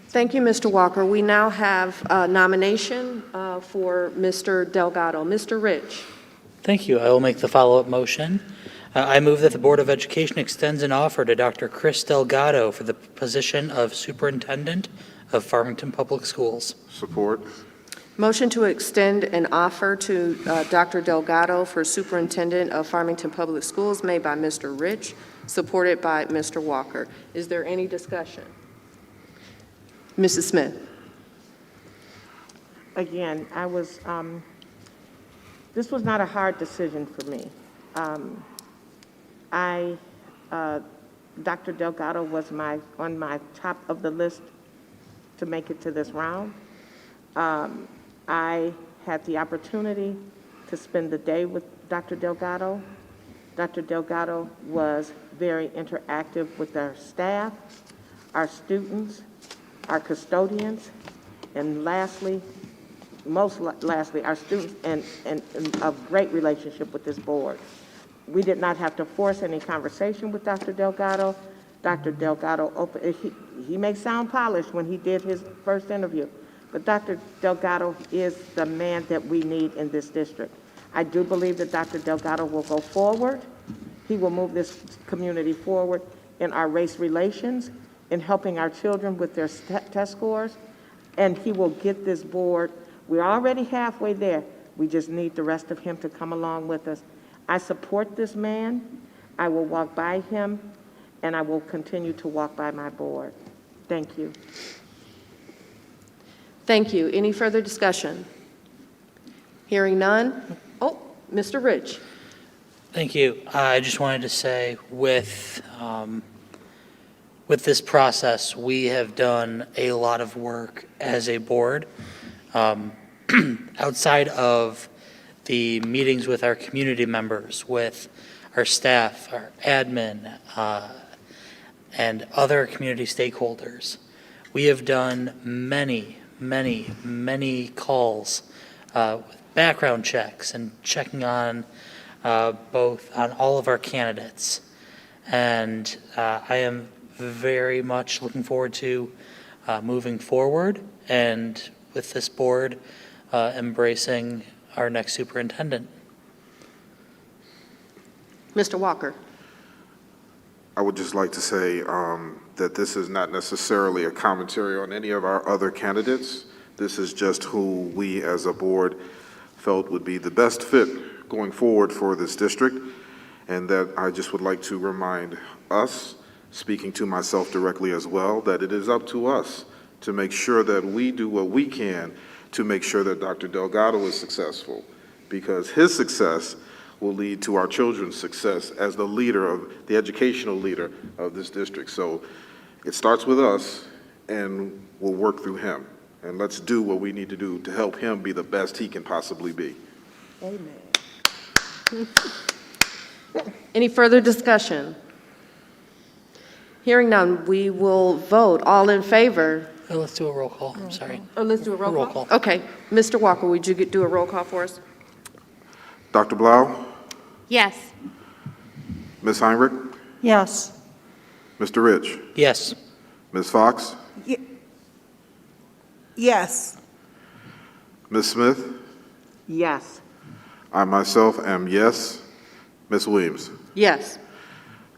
Thank you, Mr. Walker. We now have a nomination for Mr. Delgado. Mr. Rich. Thank you. I will make the follow-up motion. I move that the Board of Education extends an offer to Dr. Chris Delgado for the position of Superintendent of Farmington Public Schools. Support. Motion to extend an offer to Dr. Delgado for Superintendent of Farmington Public Schools made by Mr. Rich, supported by Mr. Walker. Is there any discussion? Mrs. Smith. Again, this was not a hard decision for me. Dr. Delgado was on my top of the list to make it to this round. I had the opportunity to spend the day with Dr. Delgado. Dr. Delgado was very interactive with our staff, our students, our custodians, and lastly, our students, and a great relationship with this board. We did not have to force any conversation with Dr. Delgado. Dr. Delgado, he may sound polished when he did his first interview, but Dr. Delgado is the man that we need in this district. I do believe that Dr. Delgado will go forward. He will move this community forward in our race relations, in helping our children with their test scores, and he will get this board. We're already halfway there. We just need the rest of him to come along with us. I support this man. I will walk by him, and I will continue to walk by my board. Thank you. Thank you. Any further discussion? Hearing none. Oh, Mr. Rich. Thank you. I just wanted to say with this process, we have done a lot of work as a board. Outside of the meetings with our community members, with our staff, our admin, and other community stakeholders, we have done many calls with background checks and checking on both on all of our candidates. And I am very much looking forward to moving forward and with this board embracing our next superintendent. Mr. Walker. I would just like to say that this is not necessarily a commentary on any of our other candidates. This is just who we as a board felt would be the best fit going forward for this district, and that I just would like to remind us, speaking to myself directly as well, that it is up to us to make sure that we do what we can to make sure that Dr. Delgado is successful, because his success will lead to our children's success as the leader of the educational leader of this district. So it starts with us, and we'll work through him. And let's do what we need to do to help him be the best he can possibly be. Amen. Any further discussion? Hearing none, we will vote. All in favor? Let's do a roll call. I'm sorry. Oh, let's do a roll call? Roll call. Okay. Mr. Walker, would you do a roll call for us? Dr. Blau? Yes. Ms. Heinrich? Yes. Mr. Rich? Yes. Ms. Fox? Yes. Ms. Smith? Yes. I myself am yes. Ms. Williams? Yes.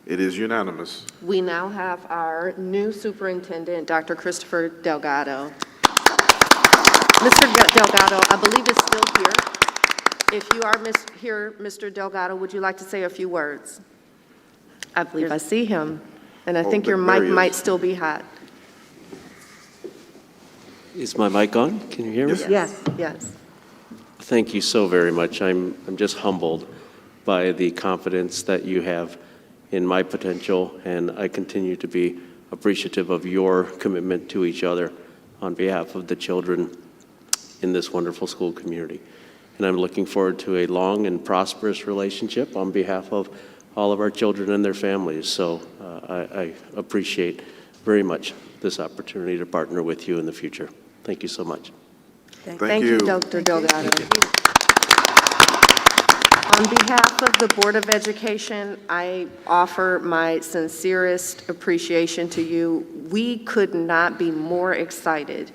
It is unanimous. We now have our new superintendent, Dr. Christopher Delgado. Mr. Delgado, I believe is still here. If you are here, Mr. Delgado, would you like to say a few words? I believe I see him, and I think your there mic he is. might still be hot. Is my mic on? Can you hear me? Yes. Yes. Thank you so very much. I'm just humbled by the confidence that you have in my potential, and I continue to be appreciative of your commitment to each other on behalf of the children in this wonderful school community. And I'm looking forward to a long and prosperous relationship on behalf of all of our children and their families. So I appreciate very much this opportunity to partner with you in the future. Thank you so much. Thank you, Dr. Delgado. On behalf of the Board of Education, I offer my sincerest appreciation to you. We could not be more excited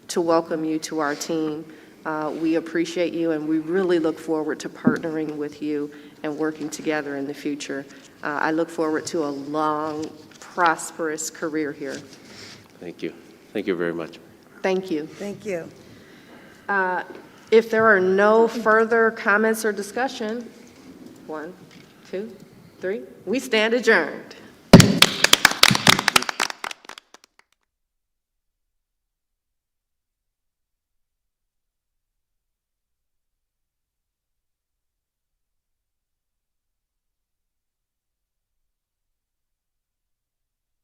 to welcome you to our team. We appreciate you, and we really look forward to partnering with you and working together in the future. I look forward to a long, prosperous career here. Thank you. Thank you very much. Thank you. Thank you. If there are no further comments or discussion, 1, 2, 3, we stand adjourned.